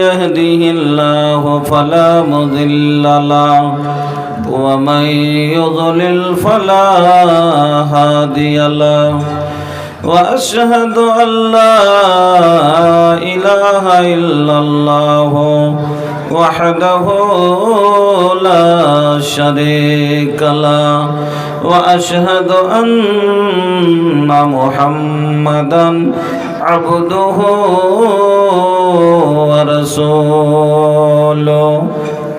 يهده الله فلا مضل له ومن يضلل فلا هادي له وأشهد أن لا إله إلا الله وحده لا شريك له وأشهد أن محمدا عبده ورسوله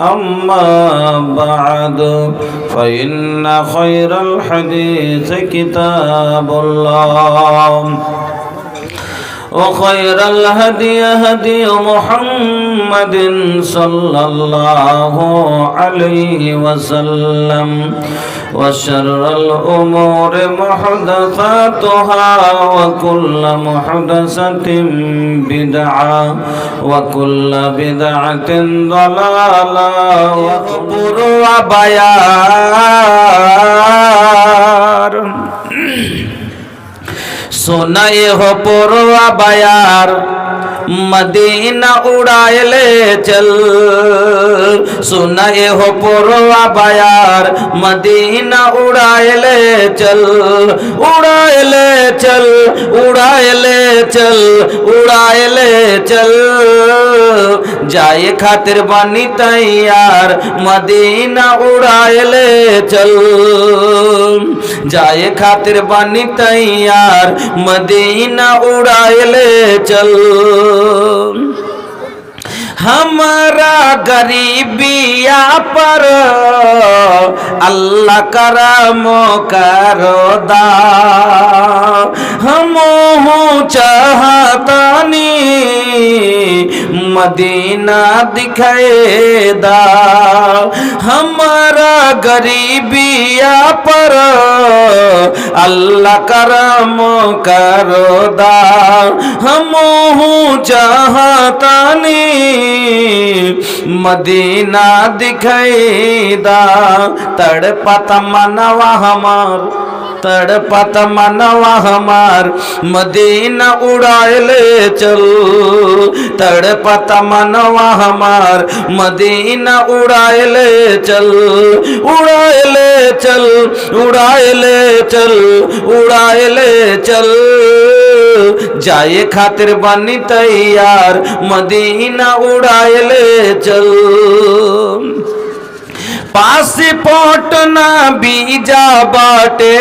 أما بعد فإن خير الحديث كتاب الله وخير الهدي هدي محمد صلى الله عليه وسلم وشر الأمور محدثاتها وكل محدثة بدعة وكل بدعة ضلالة وقبر وبيار सुनाए हो पुरवा बयार मदीना उड़ाए ले चल सुनाए हो पुरवा बयार मदीना उड़ाए ले चल उड़ाए ले चल उड़ाए ले चल उड़ाए ले चल जाए खातिर बनी तैयार मदीना उड़ाए ले चल जाए खातिर बनी तैयार मदीना उड़ाए ले चल हमारा गरीबिया पर अल्लाह करम करोदा हम चाहतानी मदीना दिखेदा हमारा गरीबिया पर अल्लाह करम करोदा हम चाहतानी मदीना दिखेदा तड़पत मनवा हमार तड़पत मनवा हमार मदीना उड़ाए ले चल तड़पत मनवा हमार मदीना उड़ाए ले चल उड़ाए ले चल उड़ाए ले चल उड़ाए ले चल जाए खातिर बनी तैयार मदीना उड़ाए ले चल पासपोर्ट ना वीजा बाटे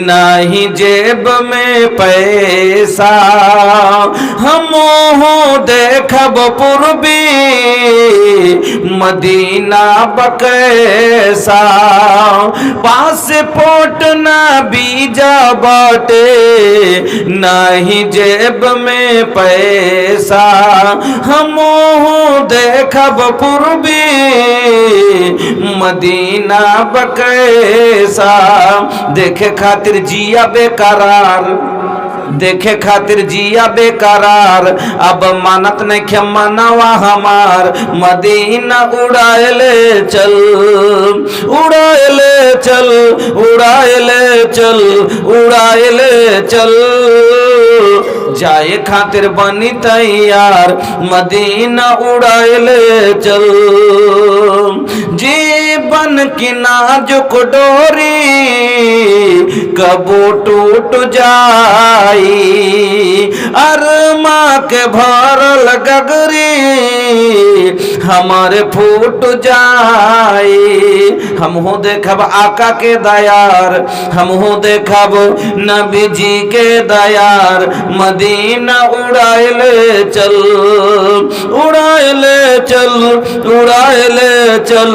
नहीं जेब में पैसा हम देखब पूर्वी मदीना बकैसा पासपोर्ट ना वीजा बाटे नहीं जेब में पैसा हम देखब पूर्वी मदीना बकैसा देखे खातिर जिया बेकरार देखे खातिर जिया बेकरार अब मानत नहीं खे मनवा हमार मदीना उड़ाए ले चल उड़ाए ले चल उड़ाए ले चल उड़ाए ले चल जाए खातिर बनी तैयार मदीना उड़ाए ले चल जीवन की नाजुक डोरी कबो टूट जाई अरमा के भरल गगरी हमारे फूट जाई हम हो देखब आका के दयार हम हो देखब नबी जी के दयार मदीना उड़ाए ले चल उड़ाए ले चल उड़ाए ले चल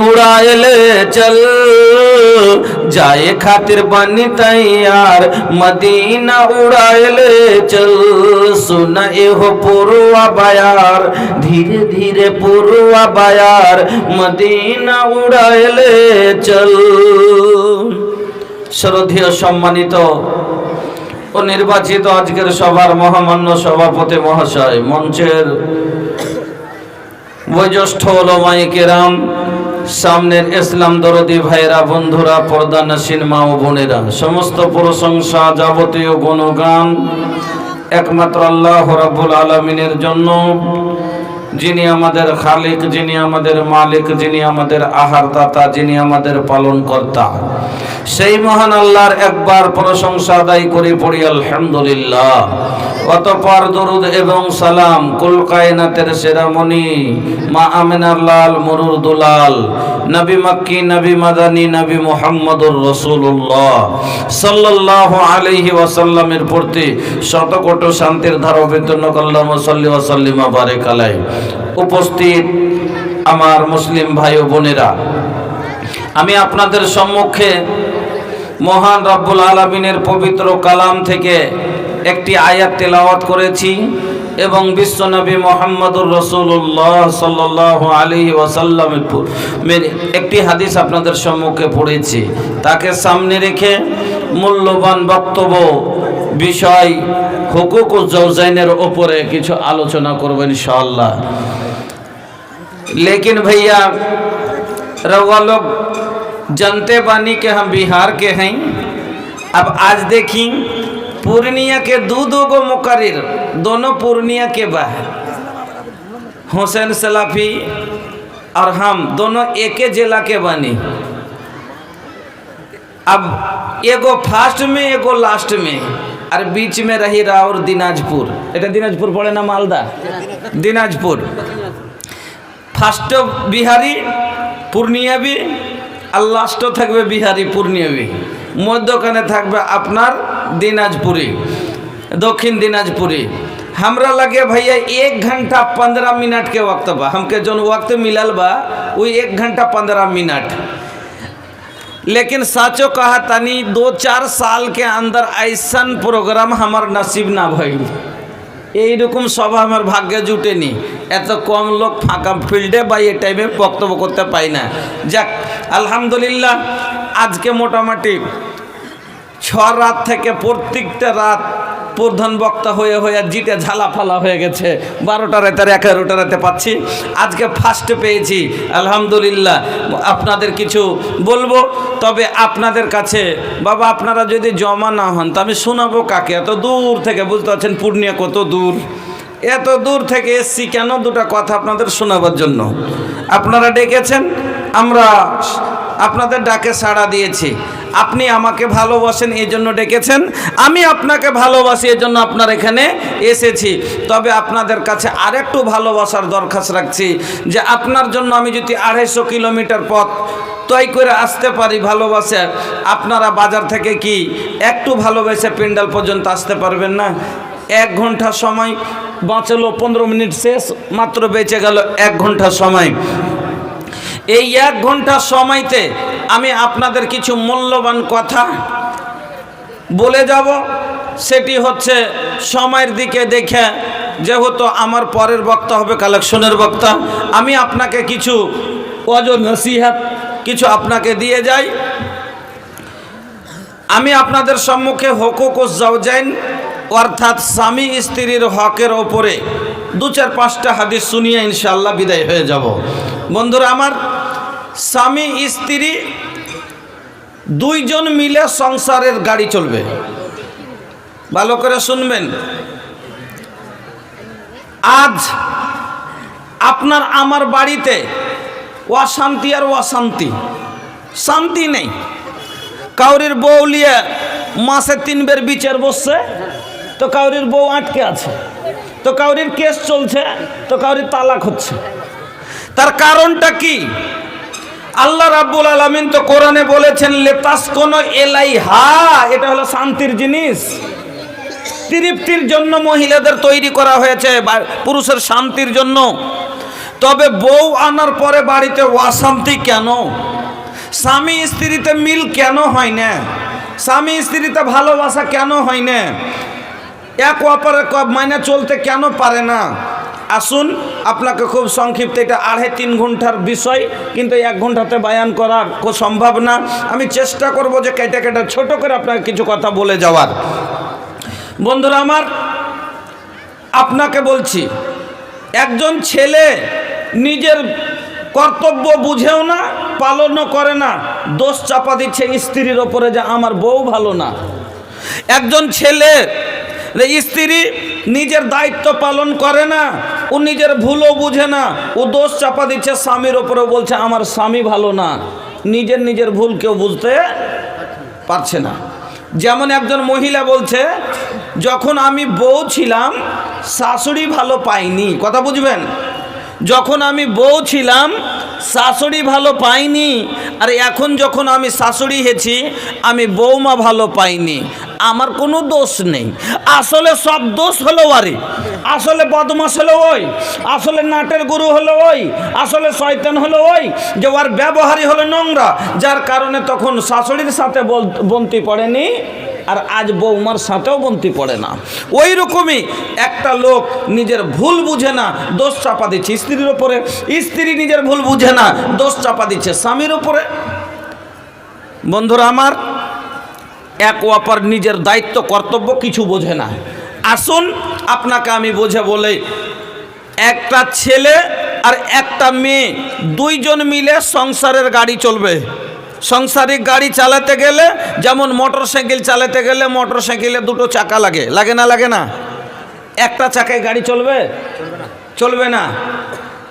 उड़ाए ले चल जाए खातिर बनी तैयार मदीना उड़ाए ले चल सुना एहो पुरवा बयार धीरे धीरे पुरवा बयार मदीना उड़ाए ले चल श्रद्धेय सम्मानित ও নির্বাচিত আজকের সভার মহামান্য সভাপতি মহাশয়, মঞ্চের বয়োজ্যেষ্ঠ ওলামায়ে কেরাম, সামনের ইসলাম দরদি ভাইরা, বন্ধুরা, পর্দানশীন মা ও বোনেরা, সমস্ত প্রশংসা যাবতীয় গুণগান একমাত্র আল্লাহ রাব্বুল আলামিনের জন্য, যিনি আমাদের খালিক, যিনি আমাদের মালিক, যিনি আমাদের আহারদাতা, যিনি আমাদের পালনকর্তা, সেই মহান আল্লাহর একবার প্রশংসা আদায় করে পড়ি আলহামদুলিল্লাহ। অতঃপর দরুদ এবং সালাম কুল কায়নাতের সেরামণি মা আমিনার লাল মরুর দুলাল নবী মক্কি, নবী মাদানী, নবী মুহাম্মদুর রাসূলুল্লাহ সাল্লাল্লাহু আলাইহি ওয়াসাল্লামের প্রতি শতকোটি শান্তির ধারা অবতীর্ণ করলাম। সাল্লি ওয়া সাল্লিম ওয়া বারিক আলাইহি। উপস্থিত আমার মুসলিম ভাই ও বোনেরা, আমি আপনাদের সম্মুখে মহান রব্বুল আলামিনের পবিত্র কালাম থেকে একটি আয়াত তেলাওয়াত করেছি এবং বিশ্বনবী মুহাম্মদুর রাসূলুল্লাহ সাল্লাল্লাহু আলাইহি ওয়াসাল্লামের একটি হাদিস আপনাদের সম্মুখে পড়েছি। তাকে সামনে রেখে মূল্যবান বক্তব্য বিষয় হুকুকুজ জাওজাইনের উপরে কিছু আলোচনা করব इंशाअल्लाह। लेकिन भैया रवा लोग जानते बानी कि हम बिहार के हैं। अब आज देखी पूर्णिया के दो गो मुकर्रिर, दोनों पूर्णिया के बाहर, हुसैन सलाफी और हम दोनों एक ही जिला के बानी। अब एगो फास्ट में एगो लास्ट में और बीच में रही राउर दिनाजपुर। এটা দিনাজপুর পড়ে না মালদা? দিনাজপুর। ফার্স্ট বিহারি পূর্ণিয়াবি আর লাস্ট থাকবে বিহারি পূর্ণিয়াবি, মধ্যখানে থাকবে আপনার দিনাজপুরি, दक्षिण दिनाजपुरी। हमरा लगे भैया 1 घंटा 15 मिनट के वक्त बा, हमके जो वक्त मिलल बा वो 1 घंटा 15 मिनट। लेकिन साचो कहा तनी 2-4 साल के अंदर ऐसा प्रोग्राम हमार नसीब ना भइल, এই রকম সভা আমার ভাগ্যে জুটেনি। এত কম লোক ফাঁকা ফিল্ডে বা এই টাইমে বক্তব্য করতে পাই না। যাক আলহামদুলিল্লাহ, আজকে মোটামুটি 6 রাত থেকে প্রত্যেকটা রাত প্রধান বক্তা হয়ে হয়ে জিটে ঝালাফালা হয়ে গেছে। 12টা রাতের 11টা রাতে পাচ্ছি, আজকে ফার্স্ট পেয়েছি আলহামদুলিল্লাহ। আপনাদের কিছু বলবো, তবে আপনাদের কাছে বাবা আপনারা যদি জমা না হন তা আমি শোনাবো কাকে? এত দূর থেকে, বুঝতে পারছেন পূর্ণিয়া কত দূর, এত দূর থেকে এসছি কেন? দুটা কথা আপনাদের শোনাবার জন্য। আপনারা ডেকেছেন, আমরা আপনাদের ডাকে সাড়া দিয়েছি। আপনি আমাকে ভালোবাসেন এই জন্য ডেকেছেন, আমি আপনাকে ভালোবাসি এই জন্য আপনার এখানে এসেছি। তবে আপনাদের কাছে আরেকটু ভালোবাসার দরখাস্ত রাখছি যে আপনার জন্য আমি যদি 250 কিলোমিটার পথ তয় করে আসতে পারি ভালোবাসে, আপনারা বাজার থেকে কি একটু ভালোবেসে প্যান্ডেল পর্যন্ত আসতে পারবেন না? 1 ঘন্টা সময় বাঁচলো, 15 মিনিট শেষ, মাত্র বেঁচে গেল 1 ঘন্টা সময়। এই 1 ঘন্টা সময়তে আমি আপনাদের কিছু মূল্যবান কথা বলে যাব। সেটি হচ্ছে সময়ের দিকে দেখে, যেহেতু আমার পরের বক্তা হবে কালেকশনের বক্তা, আমি আপনাকে কিছু ওয়াজ নসিহত কিছু আপনাকে দিয়ে যাই। আমি আপনাদের সম্মুখে হুকুকুজ জাওজাইন অর্থাৎ স্বামী স্ত্রীর হকের ওপরে 2-4-5টা হাদিস শুনিয়ে ইনশাআল্লাহ বিদায় হয়ে যাব। বন্ধুরা আমার, স্বামী স্ত্রী দুইজন মিলে সংসারের গাড়ি চলবে। ভালো করে শুনবেন। আজ আপনার আমার বাড়িতে অশান্তি আর অশান্তি, শান্তি নেই। কাউরির বউ লিয়ে মাসে 3 বার বিচার বসছে, তো কাউরির বউ আটকে আছে, তো কাউরির কেস চলছে, তো কাউরির তালাক হচ্ছে। তার কারণটা কি? আল্লাহ রাব্বুল আলামিন তো কোরআনে বলেছেন লিতাসকুনু ইলাইহা, এটা হলো শান্তির জিনিস। তৃপ্তির জন্য মহিলাদের তৈরি করা হয়েছে, পুরুষের শান্তির জন্য। তবে বউ আনার পরে বাড়িতে অশান্তি কেন? স্বামী স্ত্রীতে মিল কেন হয় না? স্বামী স্ত্রীতে ভালোবাসা কেন হয় না? এক অপরের মাইনে চলতে কেন পারে না? আসুন আপনাকে খুব সংক্ষিপ্ত, এটা 2.5-3 ঘন্টার বিষয়, কিন্তু 1 ঘন্টাতে বয়ান করা সম্ভব না। আমি চেষ্টা করব যে কেটে কেটে ছোট করে আপনাকে কিছু কথা বলে যাওয়ার। বন্ধুরা আমার, আপনাকে বলছি, একজন ছেলে নিজের কর্তব্য বুঝেও না, পালনও করে না, দোষ চাপা দিচ্ছে স্ত্রীর ওপরে যে আমার বউ ভালো না। একজন ছেলে স্ত্রী নিজের দায়িত্ব পালন করে না, ও নিজের ভুলও বুঝে না, ও দোষ চাপা দিচ্ছে স্বামীর ওপরে, বলছে আমার স্বামী ভালো না। নিজের ভুল কেউ বুঝতে পারছে না। যেমন একজন মহিলা বলছে, যখন আমি বউ ছিলাম শাশুড়ি ভালো পাইনি। কথা বুঝবেন, যখন আমি বউ ছিলাম শাশুড়ি ভালো পাইনি, আর এখন যখন আমি শাশুড়ি হয়েছি আমি বৌমা ভালো পাইনি। আমার কোনো দোষ নেই, আসলে সব দোষ হলো আরে, আসলে বদমাশ হলো ওই, আসলে নাটের গুরু হলো ওই, আসলে শয়তান হলো ওই, যে ওর ব্যবহারই হলো নোংরা, যার কারণে তখন শাশুড়ির সাথে বন্তি পড়েনি, আর আজ বৌমার সাথেও বন্তি পড়ে না। ওই রকমই একটা লোক নিজের ভুল বুঝে না, দোষ চাপা দিচ্ছে স্ত্রীর উপরে, স্ত্রী নিজের ভুল বুঝে না, দোষ চাপা দিচ্ছে স্বামীর উপরে। বন্ধুরা আমার, এক অপর নিজের দায়িত্ব কর্তব্য কিছু বোঝে না। আসুন আপনাকে আমি বোঝে বলে, একটা ছেলে আর একটা মেয়ে দুইজন মিলে সংসারের গাড়ি চলবে। সংসারিক গাড়ি চালাতে গেলে যেমন মোটর সাইকেল চালাতে গেলে মোটর সাইকেলে দুটো চাকা লাগে, লাগে না? লাগে না? একটা চাকায় গাড়ি চলবে? চলবে না।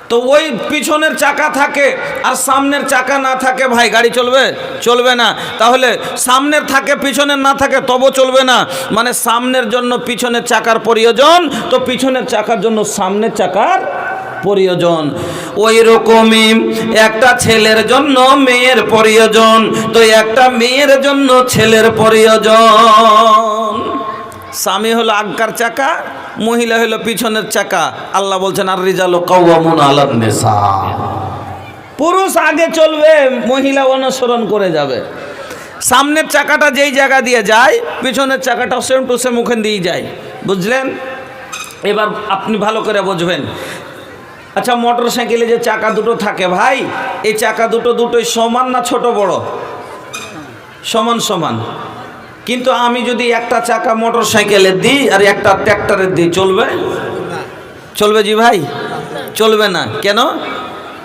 তো ওই পিছনের চাকা থাকে আর সামনের চাকা না থাকে, ভাই গাড়ি চলবে? চলবে না। তাহলে সামনের থাকে পিছনের না থাকে তবু চলবে না। মানে সামনের জন্য পিছনের চাকার প্রয়োজন, তো পিছনের চাকার জন্য সামনের চাকার প্রয়োজন। ওই রকমই একটা ছেলের জন্য মেয়ের প্রয়োজন, তো একটা মেয়ের জন্য ছেলের প্রয়োজন। স্বামী হলো আগকার চাকা, মহিলা হলো পিছনের চাকা। আল্লাহ বলছেন আর রিজালু কাওয়ামুন আলান নিসা, পুরুষ আগে চলবে, মহিলা অনুসরণ করে যাবে। সামনের চাকাটা যেই জায়গা দিয়ে যায় পিছনের চাকাটা সেম টু সেম ওখান দিয়ে যায়। বুঝলেন? এবার আপনি ভালো করে বুঝবেন। আচ্ছা, মোটর সাইকেলে যে চাকা দুটো থাকে ভাই, এই চাকা দুটোই সমান না ছোট বড়? সমান সমান। কিন্তু আমি যদি একটা চাকা মোটর সাইকেলে দিই আর একটা ট্র্যাক্টরে দিই, চলবে? চলবে জি ভাই? চলবে না। কেন?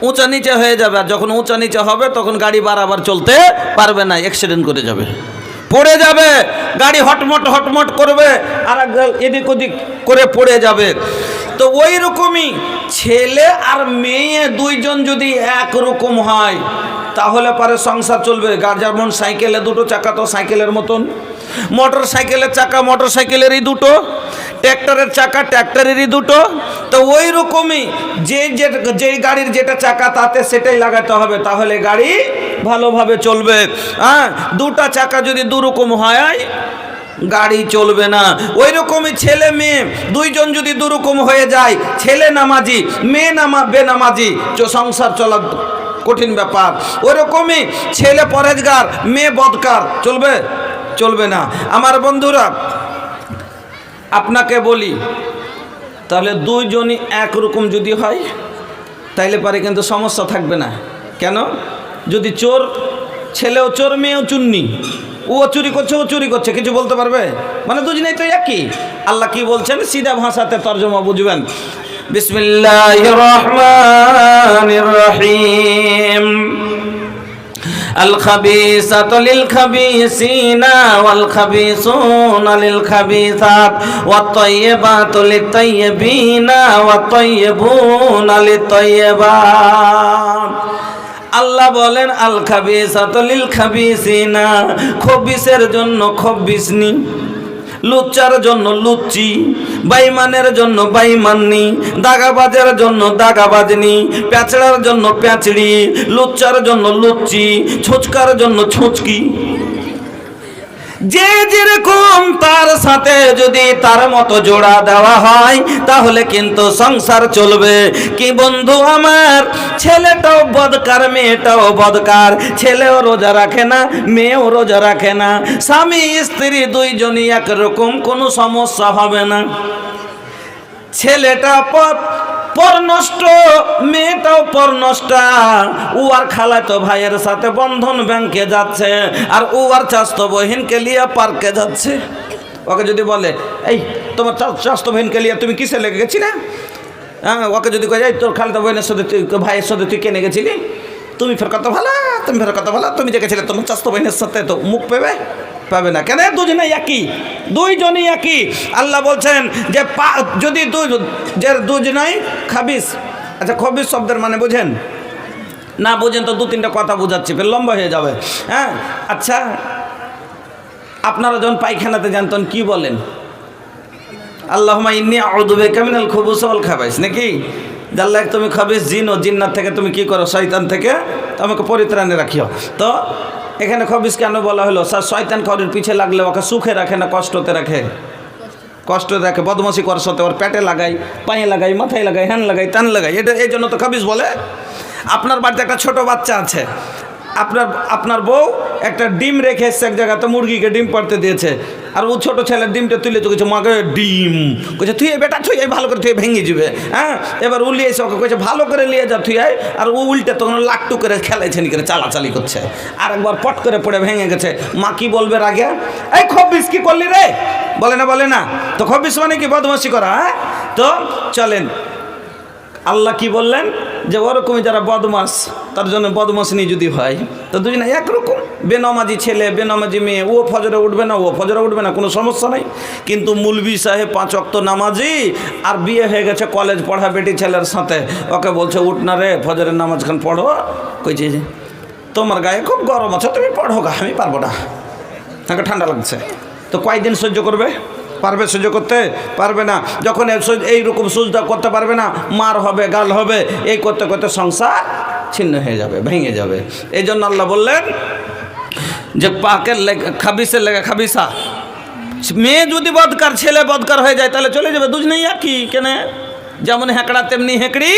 উঁচা নিচে হয়ে যাবে, আর যখন উঁচা নিচে হবে তখন গাড়ি বারবার চলতে পারবে না, অ্যাক্সিডেন্ট করে যাবে, পড়ে যাবে, গাড়ি হটমট করবে আর এদিক ওদিক করে পড়ে যাবে। তো ওই রকমই ছেলে আর মেয়ে দুইজন যদি একরকম হয় তাহলে পারে সংসার চলবে। যেমন সাইকেলে দুটো চাকা তো সাইকেলের মতন, মোটর সাইকেলের চাকা মোটর সাইকেলেরই দুটো, ট্র্যাক্টরের চাকা ট্র্যাক্টরেরই দুটো। তো ওই রকমই যে গাড়ির যেটা চাকা তাতে সেটাই লাগাতে হবে, তাহলে গাড়ি ভালোভাবে চলবে। হ্যাঁ, দুটা চাকা যদি দুরকম হয় গাড়ি চলবে না। ওই রকমই ছেলে মেয়ে দুইজন যদি দুরকম হয়ে যায়, ছেলে নামাজি মেয়ে বেনামাজি, সংসার চলা কঠিন ব্যাপার। ওই রকমই ছেলে পরেজগার মেয়ে বদকার, চলবে? চলবে না। আমার বন্ধুরা আপনাকে বলি, তাহলে দুইজনই একরকম যদি হয় তাইলে পারে কিন্তু সমস্যা থাকবে না। কেন? যদি চোর ছেলেও চোর মেয়েও চুন্নি, ও চুরি করছে ও চুরি করছে, কিছু বলতে পারবে? মানে দুজনেই তো একই। আল্লাহ কি বলছেন সিধা ভাষাতে তর্জমা বুঝবেন। বিসমিল্লাহির রহমানির রহিম। الخبيثات للخبيثين والخبيثون للخبيثات والطيبات للطيبين والطيبون للطيبات। আল্লাহ বলেন আল খাবিসাতু লিল খাবিসিনা, খবিসের জন্য খবিসনি, লুচ্চার জন্য লুচ্চি, বাইমানের জন্য বাইমাননি, দাগাবাজের জন্য দাগাবাজনি, প্যাচড়ার জন্য প্যাচড়ি, লুচ্চার জন্য লুচ্চি, ছুচকার জন্য ছুচকি। যে যেরকম তার সাথে যদি তার মতো জোড়া দেওয়া হয় তাহলে কিন্তু সংসার চলবে। কি বন্ধু আমার, ছেলেটাও বদকার মেয়েটাও বদকার, ছেলেও রোজা রাখে না মেয়েও রোজা রাখে না, স্বামী স্ত্রী দুইজনই একরকম, কোনো সমস্যা হবে না। ছেলেটা পরনষ্ট মেয়েটাও পরনষ্টা, ও আর খালাতো ভাইয়ের সাথে বন্ধন ব্যাংকে যাচ্ছে আর ও আর চাস্তো বহিনকে লিয়ে পার্কে যাচ্ছে। ওকে যদি বলে এই তোমার চাস্তো বহিনকে লিয়ে তুমি কিসে লেগে গেছিলে, হ্যাঁ, ওকে যদি কয়ে তোর খালাতো বোনের সাথে তুই ভাইয়ের সাথে তুই কেনে গেছিলি, তুমি ফের কত ভালো, তুমি ফের কত ভালো, তুমি যে গেছিলে তোমার চাস্তো বহিনের সাথে, তো মুখ পেবে? পাবে না। কেন? দুজনেই একই, দুইজনই একই। আল্লাহ বলছেন যে যদি দুজনেই খাবিস। আচ্ছা, খবিস শব্দের মানে বুঝেন না? বুঝেন তো দু তিনটা কথা বোঝাচ্ছি, ফের লম্বা হয়ে যাবে। হ্যাঁ, আচ্ছা, আপনারা যখন পায়খানাতে যান তখন কি বলেন? আল্লাহুম্মা ইন্নী আউযু বিকা মিনাল খুবুসি ওয়াল খাবাইস, নাকি? আল্লাহ তুমি খাবিস জিন ও জিন্নাত থেকে তুমি কি করো? শয়তান থেকে আমাকে পরিত্রাণে রাখিও। তো এখানে খবিস কেন বলা হলো? স্যার, শয়তান খড়ের পিছে লাগলে ওকে সুখে রাখে না কষ্টতে রাখে? কষ্ট রাখে। বদমাশি করার সাথে ওর পেটে লাগাই, পায়ে লাগাই, মাথায় লাগাই, হ্যান লাগাই, তান লাগাই, এটা এই জন্য তো খবিস বলে। আপনার বাড়িতে একটা ছোট বাচ্চা আছে, আপনার বউ একটা ডিম রেখে এসছে এক জায়গাতে, মুরগিকে ডিম পাড়তে দিয়েছে, আর ও ছোটো ছেলের ডিমটা তুলে চুকেছে, মাকে ডিম কইছে তুই বেটা তুই ভালো করে তুই ভেঙে যাবে। হ্যাঁ, এবার উলিয়ে এসে ওকে কইছে ভালো করে নিয়ে যা তুই, আর ও উল্টে তখন লাট্টু করে খেলাইছে নি করে চালাচালি করছে, আর একবার পট করে পড়ে ভেঙে গেছে। মা কি বলবে রাগে? এই খবিস কি করলি রে? বলে না তো খবিস মানে কি? বদমাশি করা। হ্যাঁ, তো চলেন, আল্লাহ কি বললেন যে ওরকমই যারা বদমাস তার জন্য বদমাশনি যদি হয় তো দুজনে একরকম। বেনামাজি ছেলে বেনামাজি মেয়ে, ও ফজরে উঠবে না, ও ফজরে উঠবে না, কোনো সমস্যা নেই। কিন্তু মুলবি সাহেব 5 ওয়াক্ত নামাজি, আর বিয়ে হয়ে গেছে কলেজ পড়া বেটি ছেলের সাথে, ওকে বলছে উঠ না রে, ফজরের নামাজ খান পড়ো। কইছে যে তোমার গায়ে খুব গরম আছে, তুমি পড়ো গা, আমি পারবো না, তাকে ঠান্ডা লাগছে। তো কয়দিন সহ্য করবে? পারবে সহ্য করতে? পারবে না। যখন এইরকম সহ্য করতে পারবে না, মার হবে, গাল হবে, এই করতে করতে সংসার ছিন্ন হয়ে যাবে, ভেঙে যাবে। এই জন্য আল্লাহ বললেন যে পাকের খাবিসের লেগে খাবিসা। মেয়ে যদি বদকার, ছেলে বদকার হয়ে যায় তাহলে চলে যাবে, দুজনেই একই। কেন? যেমন হেঁকড়া তেমনি হেঁকড়ি,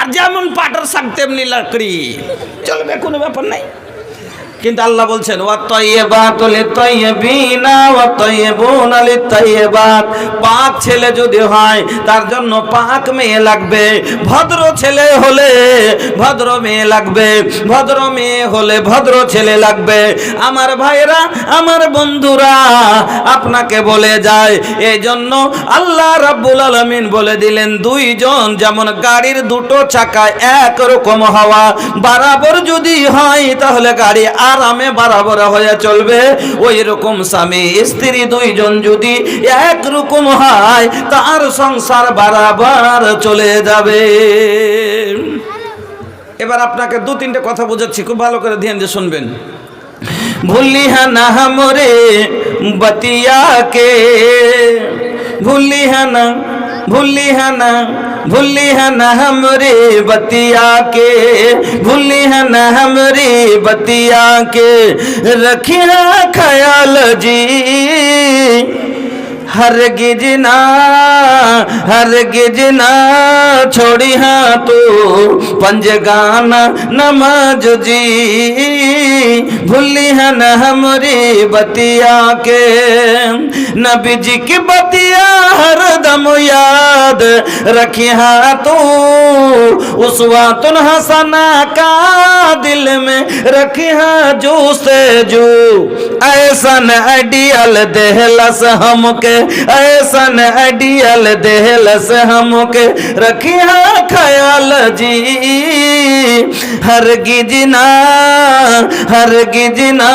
আর যেমন পাটার শাক তেমনি লাকড়ি, চলবে, কোনো ব্যাপার নাই। কিন্তু আল্লাহ বলছেন ওয়াত-তাইয়্যিবাতু লিত-তাইয়্যিবিনা ওয়াত-তাইয়্যিবুনা লিত-তাইয়্যিবাত। পাক ছেলে যদি হয় তার জন্য পাক মেয়ে লাগবে, ভদ্র ছেলে হলে ভদ্র মেয়ে লাগবে, ভদ্র মেয়ে হলে ভদ্র ছেলে লাগবে। আমার ভাইরা, আমার বন্ধুরা, আপনাকে বলে যায়, এই জন্য আল্লাহ রাব্বুল আলামিন বলে দিলেন দুইজন যেমন গাড়ির দুটো চাকা একরকম হওয়া বরাবর যদি হয় তাহলে গাড়ি আরামে বরাবর হয়ে চলবে, ওই রকম স্বামী স্ত্রী দুইজন যদি একরকম হয় তার সংসার বরাবর চলে যাবে। এবার আপনাকে দু তিনটে কথা বোঝাচ্ছি, খুব ভালো করে ধ্যান দিয়ে শুনবেন। ভুলিহা না মোরে বতিয়া কে, ভুলিহা না, ভুলিহা না, भूलिहा न हमरे बतिया के, भूलिहा न हमरे बतिया के, रखिया ख्याल जी हरगिज ना, हरगिज ना छोड़िहा तो पंजगाना नमाज जी, भूलिहा न हमरे बतिया के, नबी जी की बतिया हरदम याद रखिया तो उसवातुन हसना का दिल में रखिया जो से जो, ऐसा न आइडियल देहलस हमके, ऐसा न आइडियल देहलस हमके, रखिया ख्याल जी हरगिज ना, हरगिज ना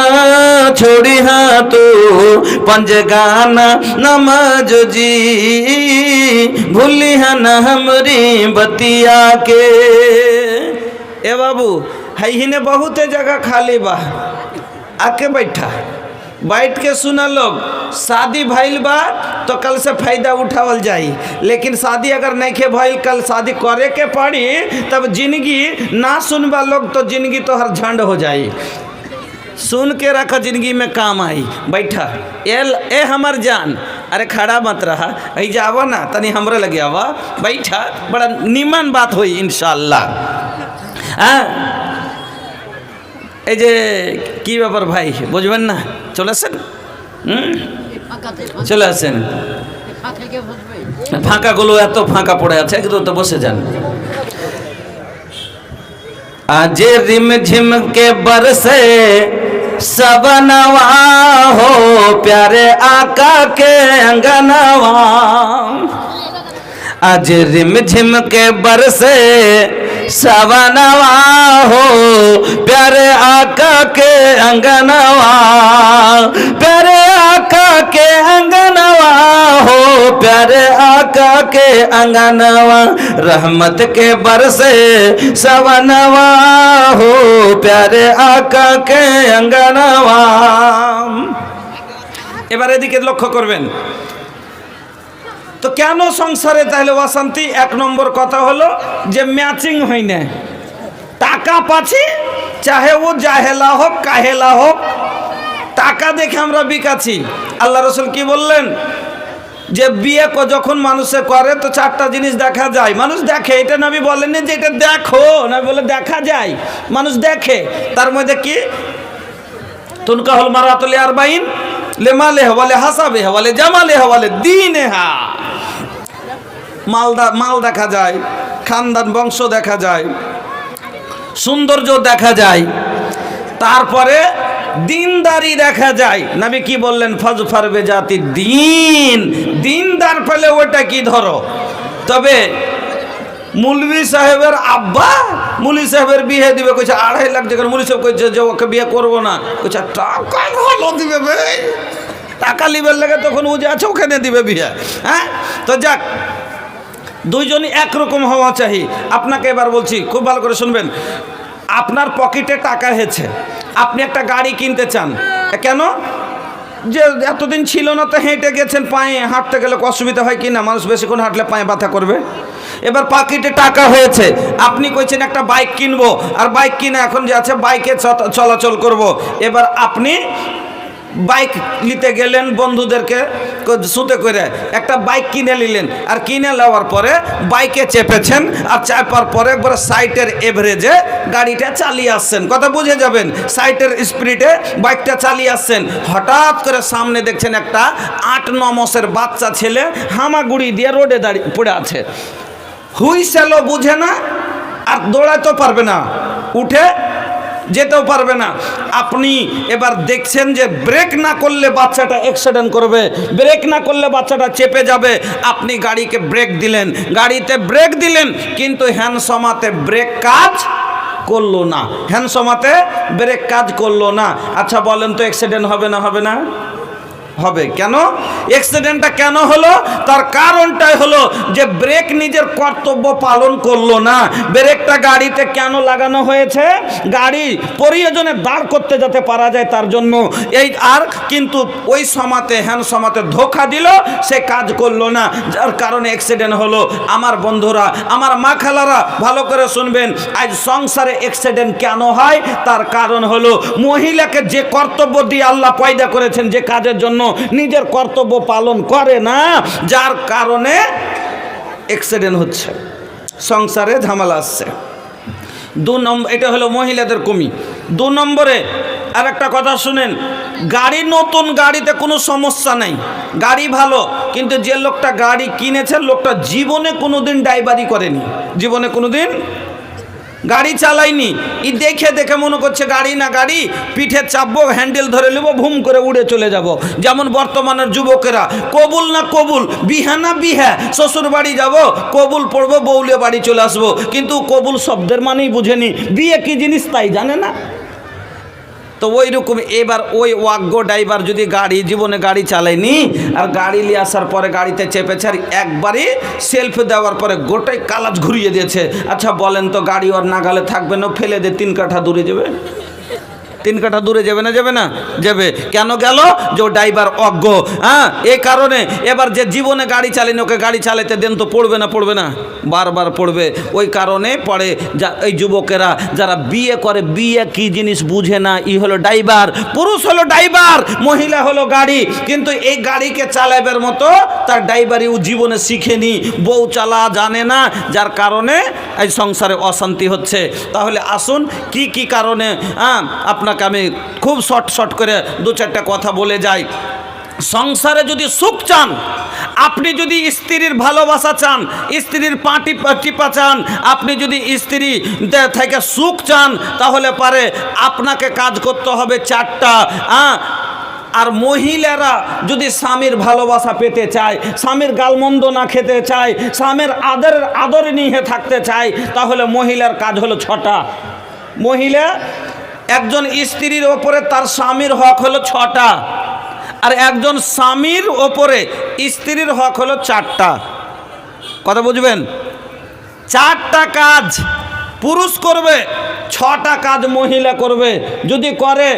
छोड़िया तो पंजगाना नमाज जी, भूलिहा न हमरी बतिया के। ए बाबू है ने बहुते जगह खाली बा, आके बैठा, बैठ के सुना लोग। शादी भइल बा तो कल से फायदा उठावल जाई, लेकिन शादी अगर नहीं के भइल, कल शादी करे के पड़ी, तब जिंदगी ना सुनबा लोग तो जिंदगी तो हर झंड हो जाई। सुन के रखा, जिंदगी में काम आई। बैठा ए हमर जान, अरे खड़ा मत रहा, ऐ जावा ना तनी हमरे लगे आवा, बैठा, बड़ा निमन बात हुई इंशाअल्लाह। हाँ, এই যে কি ব্যাপার ভাই বুঝবেন না, চলে আসেন, চলে আসেন। ফাঁকাগুলো এত ফাঁকা পড়ে আছে, একদম তো বসে যান। आज रिम झिम के बरसे सबनवा हो प्यारे आका के अंगनवा, आज रिम झिम के बरसे सवनवा हो, प्यारे आका के अंगनवा, प्यारे आका के अंगनवा हो, प्यारे आका के अंगनवा, रहमत के बरसे सवनवा हो, प्यारे आका के अंगनवा। এবার এদিকে লক্ষ্য করবেন। তো কেন সংসারে তাহলে অশান্তি? এক নম্বর কথা হলো যে ম্যাচিং হয় না। টাকা পাচ্ছি, চাহে ও জাহেলা হোক কাহেলা হোক, টাকা দেখে আমরা বিকাছি। আল্লাহ রসুল কি বললেন? যে বিয়ে যখন মানুষে করে তো চারটা জিনিস দেখা যায়, মানুষ দেখে। এটা নবী বলেননি যে এটা দেখো, নবী বলে দেখা যায়, মানুষ দেখে। তার মধ্যে কি? তুনকাহুল মারাতুল আরবাইন লিমালিহা ওয়া লিহাসাবিহা ওয়া লিজামালিহা ওয়া লিদীনিহা। মাল দেখা যায়, খানদান বংশ দেখা যায়, সৌন্দর্য দেখা যায়, তারপরে দিনদারি দেখা যায়। নবী কি বললেন? ফাজফার বেজাতি দিন, দিনদার পেলে ওটা কি ধরো। তবে মুলভি সাহেবের আব্বা মুলি সাহেবের বিয়ে দিবে, কইছে 2.5 লাখ টাকা। মুলি সাহেব কইছে যে ওকে বিয়ে করবো না, কইছে টাকা ভালো দিবে ভাই, টাকা লিবের লাগে তখন ও যে আছে ওখানে দিবে বিয়ে। হ্যাঁ, তো যাক, দুইজনই একরকম হওয়া চাই। আপনাকে এবার বলছি, খুব ভালো করে শুনবেন। আপনার পকেটে টাকা হয়েছে, আপনি একটা গাড়ি কিনতে চান। কেন? যে এতদিন ছিল না তো হেঁটে গেছেন, পায়ে হাঁটতে গেলে অসুবিধা হয় কি না? মানুষ বেশিক্ষণ হাঁটলে পায়ে ব্যথা করবে। এবার পকেটে টাকা হয়েছে, আপনি কইছেন একটা বাইক কিনবো, আর বাইক কিনে এখন যে আছে বাইকে চলাচল করব। এবার আপনি বাইক নিতে গেলেন, বন্ধুদেরকে সুতে করে একটা বাইক কিনে নিলেন, আর কিনে নেওয়ার পরে বাইকে চেপেছেন, আর চাপার পরে একবার সাইটের এভারেজে গাড়িটা চালিয়ে আসছেন। কথা বুঝে যাবেন, সাইটের স্পিডে বাইকটা চালিয়ে আসছেন। হঠাৎ করে সামনে দেখছেন একটা 8-9 মাসের বাচ্চা ছেলে হামাগুড়ি দিয়ে রোডে দাঁড়িয়ে পড়ে আছে। হুইসেলও বুঝে না, আর দৌড়াতেও পারবে না, উঠে যেতেও পারবে না। আপনি এবার দেখছেন যে ব্রেক না করলে বাচ্চাটা অ্যাক্সিডেন্ট করবে, ব্রেক না করলে বাচ্চাটা চেপে যাবে। আপনি গাড়িকে ব্রেক দিলেন, গাড়িতে ব্রেক দিলেন, কিন্তু হ্যান্ডসমাতে ব্রেক কাজ করলো না, হ্যান্ডসমাতে ব্রেক কাজ করলো না। আচ্ছা বলেন তো অ্যাক্সিডেন্ট হবে না? হবে না? হবে। কেন অ্যাক্সিডেন্টটা কেন হলো? তার কারণটাই হলো যে ব্রেক নিজের কর্তব্য পালন করলো না। ব্রেকটা গাড়িতে কেন লাগানো হয়েছে? গাড়ি প্রয়োজনে দাঁড় করতে যাতে পারা যায় তার জন্য। এই আর কিন্তু ওই সমাতে হ্যান্ড সমাতে ধোঁকা দিল, সে কাজ করলো না, যার কারণে অ্যাক্সিডেন্ট হলো। আমার বন্ধুরা, আমার মা খালারা ভালো করে শুনবেন, আজ সংসারে অ্যাক্সিডেন্ট কেন হয়? তার কারণ হলো মহিলাকে যে কর্তব্য দিয়ে আল্লাহ পয়দা করেছেন, যে কাজের জন্য নিজের কর্তব্য পালন করে না, যার কারণে অ্যাক্সিডেন্ট হচ্ছে, সংসারে ঝামেলা আসছে। 2 নম্বর, এটা হলো মহিলাদের কমি। 2 নম্বরে আর একটা কথা শুনেন, গাড়ি নতুন, গাড়িতে কোনো সমস্যা নাই, গাড়ি ভালো, কিন্তু যে লোকটা গাড়ি কিনেছে লোকটা জীবনে কোনোদিন ড্রাইভারি করেনি, জীবনে কোনোদিন গাড়ি চালাইনি। ই দেখে দেখে মনে করছে গাড়ি না গাড়ি, পিঠে চাপবো, হ্যান্ডেল ধরে নেবো, ভুম করে উড়ে চলে যাব। যেমন বর্তমানের যুবকেরা, কবুল না কবুল, বিহা না বিহা, শ্বশুর বাড়ি যাব, কবুল পড়বো, বউলে বাড়ি চলে আসবো, কিন্তু কবুল শব্দের মানেই বুঝেনি, বিয়ে কি জিনিস তাই জানে না। তো ওই রকম এবার ওই ওয়াগ্য ড্রাইভার যদি গাড়ি জীবনে গাড়ি চালায়নি, আর গাড়ি নিয়ে আসার পরে গাড়িতে চেপেছে, আর একবারই সেলফ দেওয়ার পরে গোটাই কালাজ ঘুরিয়ে দিয়েছে। আচ্ছা বলেন তো, গাড়ি ওর নাগালে থাকবে না? ফেলে দিয়ে 3 কাঠা দূরে যাবে, 3 কাঠা দূরে যাবে না? যাবে না? যাবে। কেন গেল? যে ড্রাইভার অজ্ঞ। হ্যাঁ, এই কারণে এবার যে জীবনে গাড়ি চালানি, ওকে গাড়ি চালাতে দেন তো পড়বে না? পড়বে না? বারবার পড়বে। ওই কারণে পড়ে এই যুবকেরা যারা বিয়ে করে, বিয়ে কি জিনিস বুঝে না। ই হলো ড্রাইভার, পুরুষ হলো ড্রাইভার, মহিলা হলো গাড়ি, কিন্তু এই গাড়িকে চালাবার মতো তার ড্রাইভারি ও জীবনে শিখেনি, বউ চালা জানে না, যার কারণে এই সংসারে অশান্তি হচ্ছে। তাহলে আসুন কি কি কারণে, আপনাকে আমি খুব শর্ট করে 2-4টা কথা বলে যাই। সংসারে যদি সুখ চান, আপনি যদি স্ত্রীর ভালোবাসা চান, স্ত্রীর পাটি টিপা চান, আপনি যদি স্ত্রী থেকে সুখ চান, তাহলে পারে আপনাকে কাজ করতে হবে 4টা। আর মহিলারা যদি স্বামীর ভালোবাসা পেতে চায়, স্বামীর গালমন্দ না খেতে চায়, স্বামীর আদর নিয়ে থাকতে চায়, তাহলে মহিলার কাজ হলো 6টা। মহিলা একজন স্ত্রীর ওপরে তার স্বামীর হক হলো 6টা, আর একজন স্বামীর ওপরে স্ত্রীর হক হলো 4টা। কথা বুঝবেন? 4টা কাজ পুরুষ করবে, 6টা কাজ মহিলা করবে। যদি করে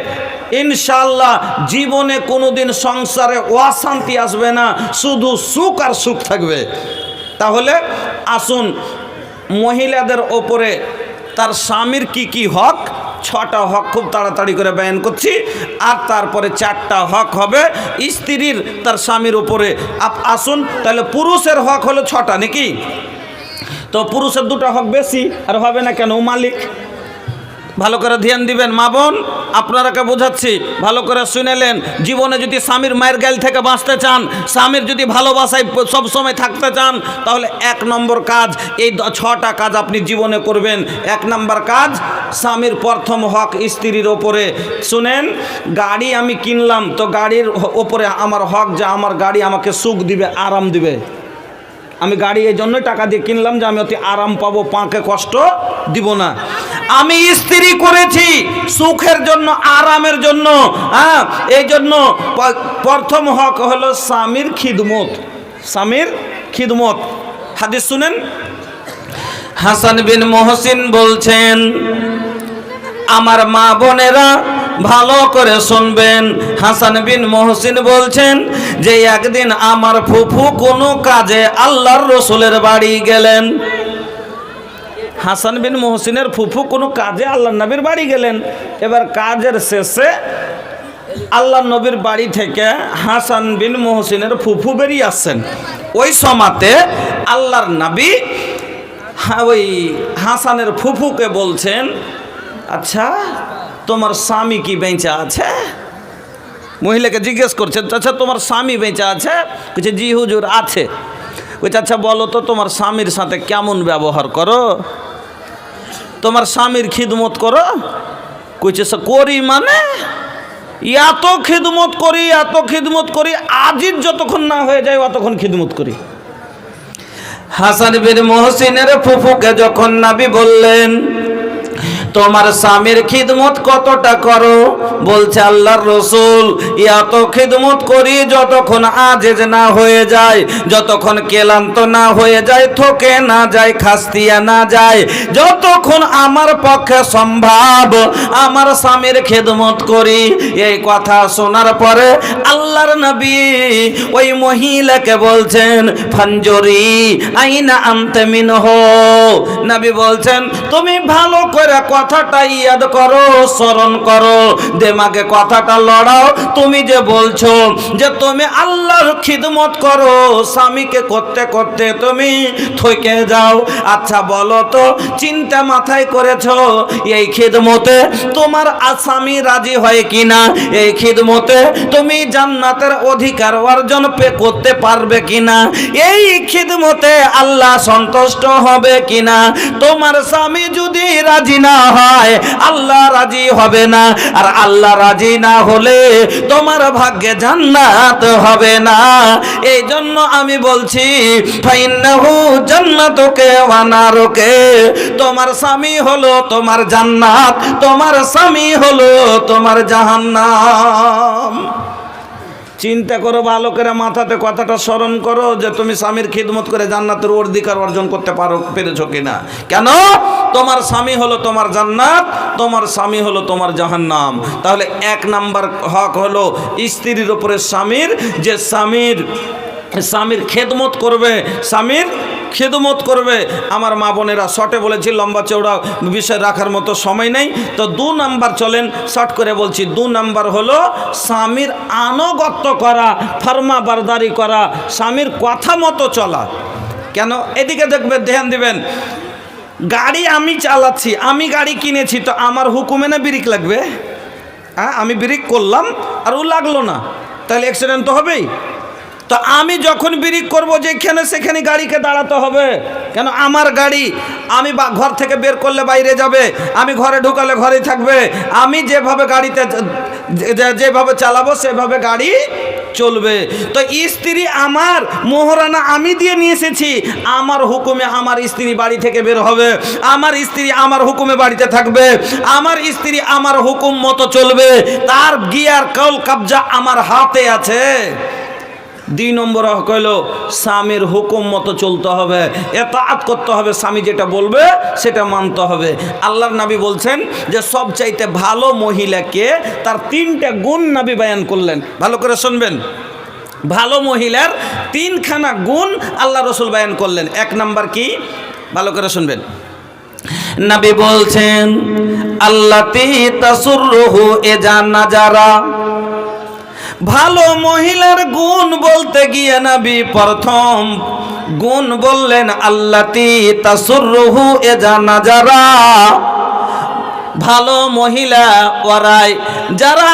ইনশাআল্লাহ জীবনে কোনোদিন সংসারে অশান্তি আসবে না, শুধু সুখ আর সুখ থাকবে। তাহলে আসুন মহিলাদের ওপরে তার স্বামীর কি কি হক, 6টা হক খুব তাড়াতাড়ি করে বয়ান করছি, আর তারপরে 4টা হক হবে স্ত্রীর তার স্বামীর উপরে। আসুন তাহলে পুরুষের হক হলো 6টা নাকি? তো পুরুষের 2টা হক বেশি, আর হবে না কেন? মালিক। ভালো করে ধ্যান দিবেন মা বোন, আপনারাকে বোঝাচ্ছি, ভালো করে শুনেলেন। জীবনে যদি স্বামীর মায়ের গাল থেকে বাঁচতে চান, স্বামীর যদি ভালোবাসায় সব সময় থাকতে চান, তাহলে 1 নম্বর কাজ, এই 6টা কাজ আপনি জীবনে করবেন। 1 নম্বর কাজ, স্বামীর প্রথম হক স্ত্রীর ওপরে। শুনেন, গাড়ি আমি কিনলাম, তো গাড়ির ওপরে আমার হক যে আমার গাড়ি আমাকে সুখ দিবে, আরাম দিবে। আমি গাড়ি এই জন্যই টাকা দিয়ে কিনলাম যে আমি অতি আরাম পাবো, পাকে কষ্ট দিব না। আমি স্ত্রী করেছি সুখের জন্য, আরামের জন্য। হ্যাঁ, এই জন্য প্রথম হক হলো স্বামীর খিদমত। স্বামীর খিদমত। হাদিস শুনেন, হাসান বিন মহসিন বলছেন, আমার মা বোনেরা ভালো করে শুনবেন। হাসান বিন মহসিন বলছেন যে একদিন আমার ফুফু কোনো কাজে আল্লাহর রসুলের বাড়ি গেলেন। হাসান বিন মহসিনের ফুফু কোনো কাজে আল্লাহর নবীর বাড়ি গেলেন। এবার কাজের শেষে আল্লাহর নবীর বাড়ি থেকে হাসান বিন মহসিনের ফুফু বেরিয়ে আসছেন। ওই সময়তে আল্লাহর নবী ওই হাসানের ফুফুকে বলছেন, আচ্ছা তোমার স্বামী কি বেঁচে আছে? মহিলাকে জিজ্ঞেস করছেন, আচ্ছা তোমার স্বামী বেঁচে আছে? বলছে জি হুজুর আছে। বলছে আচ্ছা বলো তো তোমার স্বামীর সাথে কেমন ব্যবহার করো, তোমার স্বামীর খিদমত করো? কইছে করি, মানে এত খিদমত করি, এত খিদমত করি, আজিজ যতক্ষণ না হয়ে যায় অতক্ষণ খিদমত করি। হাসান বিন মহসিনের ফুফুকে যখন নবী বললেন তোমার স্বামীর খিদমত কতটা করো, বলছে আল্লাহর রসুল এত খিদমত করি যতক্ষণ আজেজ না হয়ে যায়, যতক্ষণ ক্লান্ত না হয়ে যায়, থকে না যায়, খাস্তিয়া না যায়, যতক্ষণ আমার পক্ষে সম্ভব আমার স্বামীর খিদমত করি। এই কথা শোনার পরে আল্লাহর নবী ওই মহিলাকে বলছেন ফানজরি আইনা আনতে মিনহু। নবী বলছেন তুমি ভালো করে কথাটা ইয়াদ করো, স্মরণ করো, দেমাগে কথাটা লড়াও। তুমি যে বলছো যে তুমি আল্লাহর খিদমত করো, স্বামীকে করতে করতে তুমি থকে যাও, আচ্ছা বলো তো চিন্তা মাথায় করেছো এই খিদমতে তোমার স্বামী রাজি হয় কিনা? এই খিদমতে তুমি জান্নাতের অধিকার অর্জন করতে পারবে কিনা? এই খিদমতে আল্লাহ সন্তুষ্ট হবে কিনা? তোমার স্বামী যদি রাজি না হয় আল্লাহ রাজি হবে না, আর আল্লাহ রাজি না হলে তোমার ভাগ্যে জান্নাত হবে না। এই জন্য আমি বলছি ফাইন্নাহু জান্নাতুকে ওয়া নারুকে, তোমার স্বামী হলো তোমার জান্নাত, তোমার স্বামী হলো তোমার জাহান্নাম। চিন্তা করো ভালো করে, মাথাতে কথাটা স্মরণ করো যে তুমি স্বামীর খিদমত করে জান্নাতের অধিকার অর্জন করতে পেরেছো কিনা। কেন? তোমার স্বামী হলো তোমার জান্নাত, তোমার স্বামী হলো তোমার জাহান্নাম। তাহলে 1 নাম্বার হক হলো স্ত্রীর উপরে স্বামীর, যে স্বামীর খেদমত করবে, স্বামীর খেদমত করবে। আমার মা বোনেরা শর্টে বলেছি, লম্বা চৌড়া বিষয় রাখার মতো সময় নেই, তো 2 নাম্বার চলেন শর্ট করে বলছি। 2 নাম্বার হলো স্বামীর আনুগত্য করা, ফরমা বারদারি করা, স্বামীর কথা মতো চলা। কেন? এদিকে দেখবেন, ধ্যান দিবেন, গাড়ি আমি চালাচ্ছি, আমি গাড়ি কিনেছি, তো আমার হুকুমে না ব্রেক লাগবে? হ্যাঁ, আমি ব্রেক করলাম আর ও লাগলো না, তাহলে অ্যাক্সিডেন্ট তো হবেই। তো আমি যখন ব্রেক করব যেখানে সেখানে গাড়িকে দাঁড়াতে হবে, কেন আমার গাড়ি, আমি ঘর থেকে বের করলে বাইরে যাবে, আমি ঘরে ঢুকালে ঘরেই থাকবে, আমি যেভাবে গাড়িতে যেভাবে চালাবো সেভাবে গাড়ি চলবে। তো স্ত্রী আমার, মোহরানা আমি দিয়ে নিয়ে এসেছি, আমার হুকুমে আমার স্ত্রী বাড়ি থেকে বের হবে, আমার স্ত্রী আমার হুকুমে বাড়িতে থাকবে, আমার স্ত্রী আমার হুকুম মতো চলবে, তার গিয়ার কল কবজা আমার হাতে আছে। 2 নম্বর হইল স্বামীর হুকুম মতো চলতে হবে, এতাআত করতে হবে, স্বামী যেটা বলবে সেটা মানতে হবে। আল্লাহর নবী বলছেন যে সবচাইতে ভালো মহিলাকে তার 3টা গুণ নবী বয়ান করলেন। ভালো করে শুনবেন, ভালো মহিলার 3খানা গুণ আল্লাহ রসুল বয়ান করলেন। 1 নাম্বার কি? ভালো করে শুনবেন। নবী বলছেন আল্লাতী তাসুররুহু ইযা নাজারা। ভালো মহিলার গুণ বলতে গিয়ে নবী প্রথম গুণ বললেন আল্লাতী তাসুররুহু ইযা নাজারা। ভালো মহিলা ওরাই যারা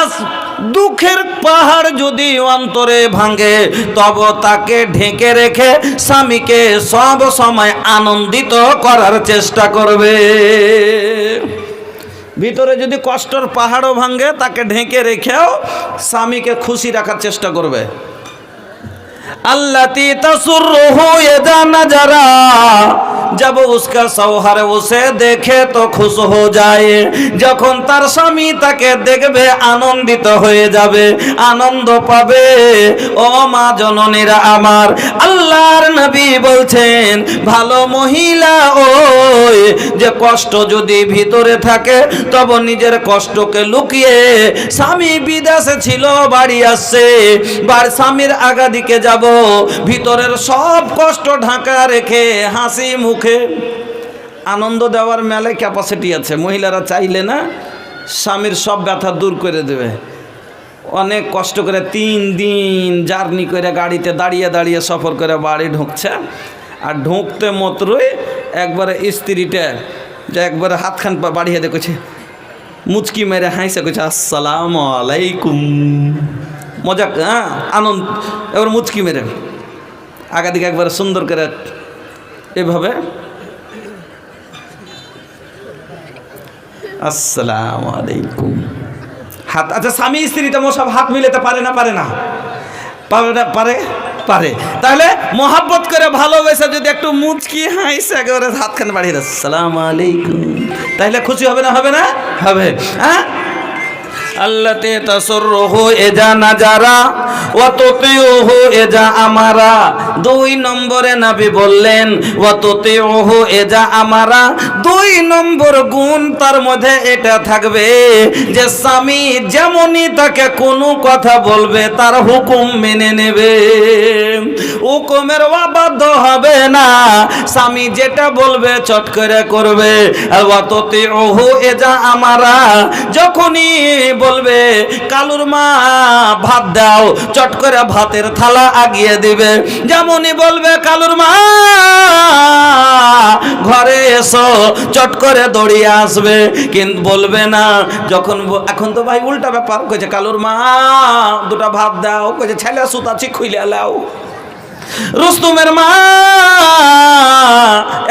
দুঃখের পাহাড় যদি অন্তরে ভাঙে তব তাকে ঢেকে রেখে স্বামীকে সব সময় আনন্দিত করার চেষ্টা করবে। ভিতরে যদি কষ্টের পাহাড়ও ভাঙে তাকে ঢেকে রেখেও স্বামীকে খুশি রাখার চেষ্টা করবে। अल्लाती तसुर्रुहु इज़ा नज़रा, जब उसका शौहर उसे देखे तो खुश हो जाए। যখন তার স্বামী তাকে দেখবে আনন্দিত হয়ে যাবে, আনন্দ পাবে। ও মা জননীরা আমার, আল্লাহর নবী বলছেন ভালো মহিলা ওই যে কষ্ট যদি ভিতরে থাকে তবে নিজের কষ্টকে লুকিয়ে, স্বামী বিদেশে ছিল বাড়ি আসছে, স্বামীর আগা দিকে যাব, ভিতরের সব কষ্ট ঢাকা রেখে হাসি মুখে আনন্দ দেওয়ার মেলে ক্যাপাসিটি আছে। মহিলারা চাইলে না স্বামীর সব ব্যথা দূর করে দেবে। অনেক কষ্ট করে 3 দিন জার্নি করে গাড়িতে দাঁড়িয়ে দাঁড়িয়ে সফর করে বাড়ি ঢুকছে, আর ঢুকতে মাত্রই একবারে স্ত্রীটা যে একবারে হাতখান বাড়িয়ে দেখেছে, মুচকি মেরে হাসে কইছে আসসালামু আলাইকুম, মজাক, হ্যাঁ আনন্দ, এবার মুচকি মেরে আগা দিকে একবারে সুন্দর করে এভাবে আসসালামু আলাইকুম হাত। আচ্ছা, স্বামী স্ত্রীটা সব হাত মিলাতে পারে না? পারে না? পারে না? পারে পারে। তাহলে মোহাব্বত করে ভালোবেসে যদি একটু মুচকি হাসে একেবারে হাতখান বাড়িয়ে দেয় আসসালামু আলাইকুম, তাহলে খুশি হবে না? হবে না? হবে। হ্যাঁ, আল্লাতী তাসুররুহু ইযা নাজারা ওয়া তুতিউহু ইযা আমারা। 2 নম্বরে নবী বললেন ওয়া তুতিউহু ইযা আমারা। 2 নম্বর গুণ তার মধ্যে এটা থাকবে যে স্বামী যেমনই তাকে কোনো কথা বলবে তার হুকুম মেনে নেবে, হুকুমের অবাধ্য হবে না, স্বামী যেটা বলবে চট করে করবে। আর ওয়া তুতিউহু ইযা আমারা, যখনই বলবে কালুর মা ভাত দাও, চট করে ভাতের থালা আগিয়ে দিবে। যেমনই বলবে কালুর মা ঘরে এসো, চট করে দৌড়িয়ে আসবে। কিন্তু বলবে না যখন, এখন তো ভাই উল্টা ব্যাপার, কইছে কালুর মা 2টা ভাত দাও, কইছে ছেলে সুতাছি খুইলে লাও। রুস্তমের মা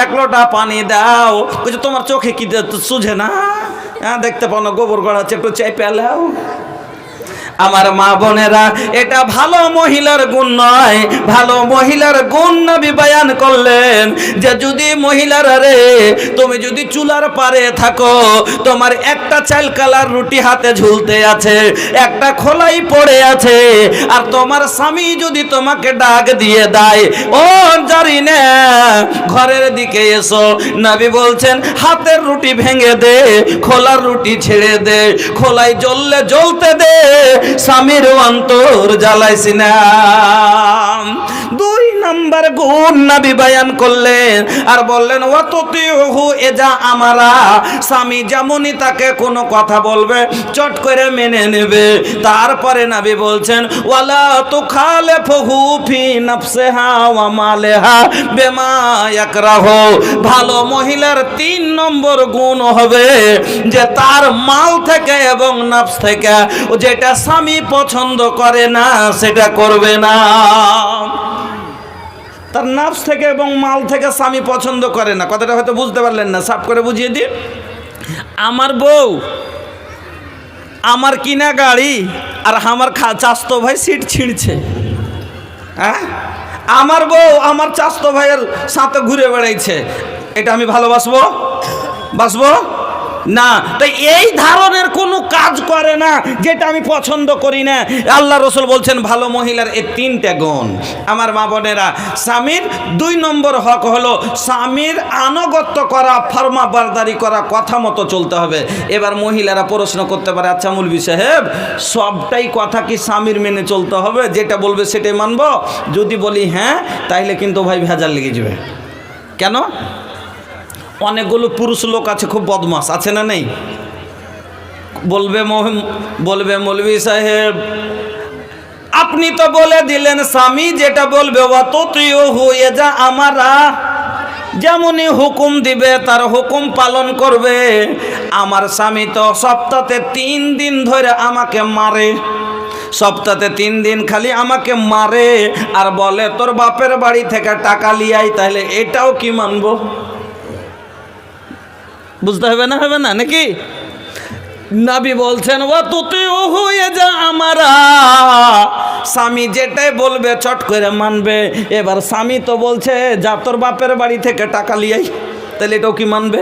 1 লোটা পানি দাও, কইছে তোমার চোখে কি সুঝে না? হ্যাঁ, দেখতে পাও না গোবর গড়াচ্ছে, একটু চাই পেলাও। আমার মা বোনেরা, এটা ভালো মহিলার গুণ নয়। ভালো মহিলার গুণ নবী বয়ান করলেন যে যদি মহিলারা রে তুমি যদি চুলার পারে থাকো, তোমার একটা চাল কালার রুটি হাতে ঝুলতে আছে, একটা খোলাই পড়ে আছে, আর তোমার স্বামী যদি তোমাকে ডাক দিয়ে দেয় ও জারিনা ঘরের দিকে এসো, নবী বলছেন হাতের রুটি ভেঙে দে, খোলার রুটি ছেড়ে দে, খোলাই জ্বললে জ্বলতে দে, স্বামীর অন্তর জ্বালাইছি না। 2 নম্বর নাম্বার গুণ নবী বয়ান করলেন আর বললেন ওয়াতুতিহু এজা আমারা, স্বামী যেমনই তাকে কোনো কথা বলবে চট করে মেনে নেবে। তারপরে নবী বলছেন ওয়ালা তুখালিফহু ফি নাফসিহা ওয়া মালিহা বিমা ইয়াকরাহু, ভালো মহিলার 3 নম্বর গুণ হবে যে তার মাল থেকে এবং নফস থেকে যেটা স্বামী পছন্দ করে না সেটা করবে না। তার নফস থেকে এবং মাল থেকে স্বামী পছন্দ করে না, কথাটা হয়তো বুঝতে পারলেন না, সাফ করে বুঝিয়ে দিই। আমার বউ আমার কিনা গাড়ি আর আমার চাস্তো ভাই সিট ছিঁড়ছে, হ্যাঁ, আমার বউ আমার চাস্তো ভাইয়ের সাথে ঘুরে বেড়াইছে, এটা আমি ভালোবাসবো? বাসবো না। তাই এই ধরনের কোনো কাজ করে না যেটা আমি পছন্দ করি না। আল্লাহ রসুল বলছেন ভালো মহিলার এই 3টে গুণ। আমার মা বোনেরা, স্বামীর 2 নম্বর হক হলো স্বামীর আনুগত্য করা, ফরমাবরদারি করা, কথা মতো চলতে হবে। এবার মহিলারা প্রশ্ন করতে পারে, আচ্ছা মৌলভী সাহেব সবটাই কথা কি স্বামীর মেনে চলতে হবে, যেটা বলবে সেটাই মানব? যদি বলি হ্যাঁ, তাইলে কিন্তু ভাই ভেজাল লেগে যাবে। কেন? অনেকগুলো পুরুষ লোক আছে খুব বদমাস, আছে না নেই? বলবে মৌলভী সাহেব আপনি তো বলে দিলেন স্বামী যেটা বলবে ওয়াতুতিহু এজা আমারা, যেমনই হুকুম দিবে তার হুকুম পালন করবে। আমার স্বামী তো সপ্তাহে 3 দিন ধরে আমাকে মারে, সপ্তাহে 3 দিন খালি আমাকে মারে আর বলে তোর বাপের বাড়ি থেকে টাকা লিয়াই, তাহলে এটাও কি মানবো? বুঝতে হবে না, হবে না নাকি? নবী বলছেন ওয়াতুতিহু এজা আমারা, স্বামী যেটাই বলবে চট করে মানবে। এবার স্বামী তো বলছে যা তোর বাপের বাড়ি থেকে টাকা লিয়াই, তাহলে এটাও কি মানবে?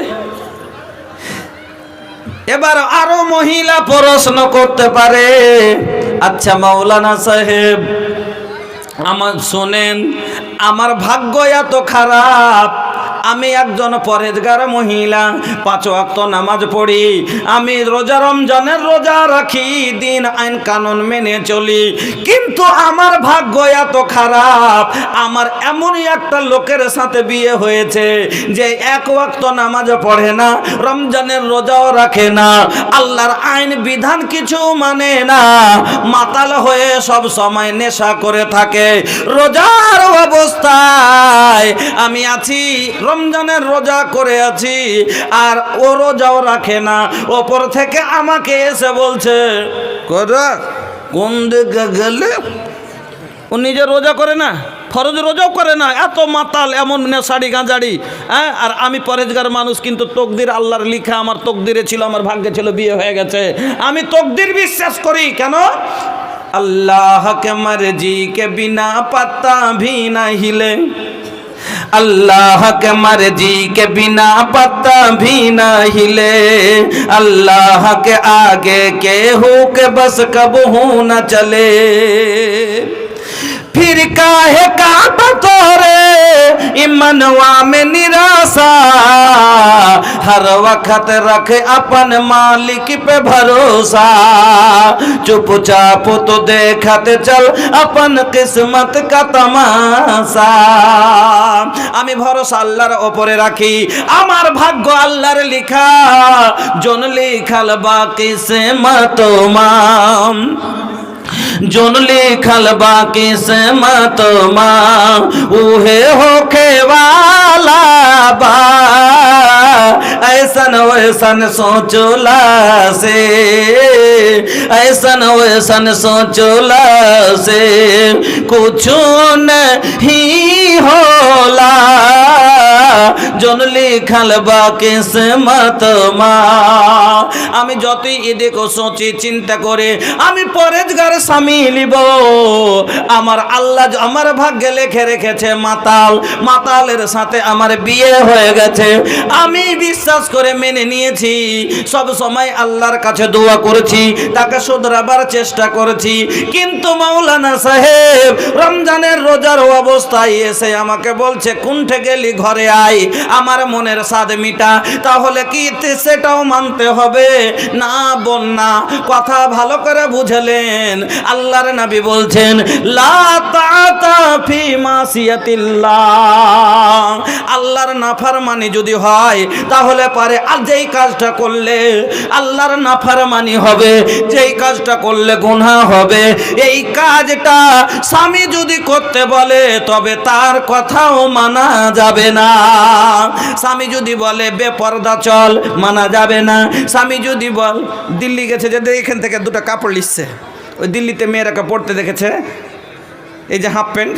এবার আরো মহিলা প্রশ্ন করতে পারে, আচ্ছা মাওলানা সাহেব আমার শোনেন, আমার ভাগ্য এত খারাপ, আমি একজন পরেজগার মহিলা, 5 ওয়াক্ত নামাজ পড়ি, আমি রোজা রমজানের রোজা রাখি, দিন আইন কানুন মেনে চলি, কিন্তু আমার ভাগ্য এত খারাপ, আমার এমনই একটা লোকের সাথে বিয়ে হয়েছে যে 1 ওয়াক্ত নামাজ পড়ে না, রমজানের রোজাও রাখে না, আল্লাহর আইন বিধান কিছু মানে না, মাতাল হয়ে সব সময় নেশা করে থাকে। রোজার অবস্থায় আমি আছি, রমজানের রোজা করে আছি, আর ও রোজাও রাখে না, ওপর থেকে আমাকে এসে বলছে কোন দিকে গেলে, ও নিজে রোজা করে না, ফরজ রোজাও করে না, এত মাতাল, এমন নেশাড়ি গাঁজাড়ি, হ্যাঁ, আর আমি পরেজগার মানুষ, কিন্তু তকদির আল্লাহর লিখা, আমার তকদিরে ছিল, আমার ভাগ্যে ছিল, বিয়ে হয়ে গেছে। আমি তকদির বিশ্বাস করি। কেন? अल्लाह के मर्जी के बिना पत्ता भी न हिले, अल्लाह के मर्जी के बिना पत्ता भी न हिले, अल्लाह के आगे केहू के बस कबहू न चले, फिर काहे काट तोरे इमनवा में निराशा, हर वक्त रख अपन मालिक पे भरोसा, चुपचाप तो देखते चल अपन किस्मत का तमाशा। আমি ভরসা আল্লাহর উপরে রাখি, আমার ভাগ্য আল্লাহর লিখা, জন লিখাল বাকি সে মাতমাম, जोन लिखल बाकी से मतमा उहे होखे वाला बा, ऐसन वैसन सोचला से, ऐसन वैसन सोचला से कुछ नहीं होला, जोन लिखल बाकी से मतमा। আমি যতই এদিকে সোচি চিন্তা করে আমি পরেজগার স্বামী নিব, আমার আল্লাহ আমার ভাগ্যে লিখে রেখেছে মাতাল, মাতালের সাথে আমার বিয়ে হয়ে গেছে, আমি বিশ্বাস করে মেনে নিয়েছি, সব সময় আল্লাহর কাছে দোয়া করেছি, তাকে শুধরাবার চেষ্টা করেছি, কিন্তু মাওলানা সাহেব রমজানের রোজার অবস্থায় এসে আমাকে বলছে কুণ্ঠে গেলি ঘরে আয়, আমার মনের স্বাদ মিটা, তাহলে কি সেটাও মানতে হবে না? বন্যা কথা ভালো করে বুঝলেন। আল্লাহর নবী বলছেন লা তাআতা ফি মাসিয়াতিল্লাহ, আল্লাহর নাফরমানি যদি হয় তাহলে পারে আর যেই কাজটা করলে আল্লাহর নাফরমানি হবে, যেই কাজটা করলে গুনাহ হবে, এই কাজটা স্বামী যদি করতে বলে তবে তার কথাও মানা যাবে না। স্বামী যদি বলে বেপরদা চল, মানা যাবে না। স্বামী যদি বল, দিল্লি গেছে যে এখান থেকে দুটো কাপড় লিখছে, ওই দিল্লিতে মেয়েরাকে পড়তে দেখেছে, এই যে হাফ প্যান্ট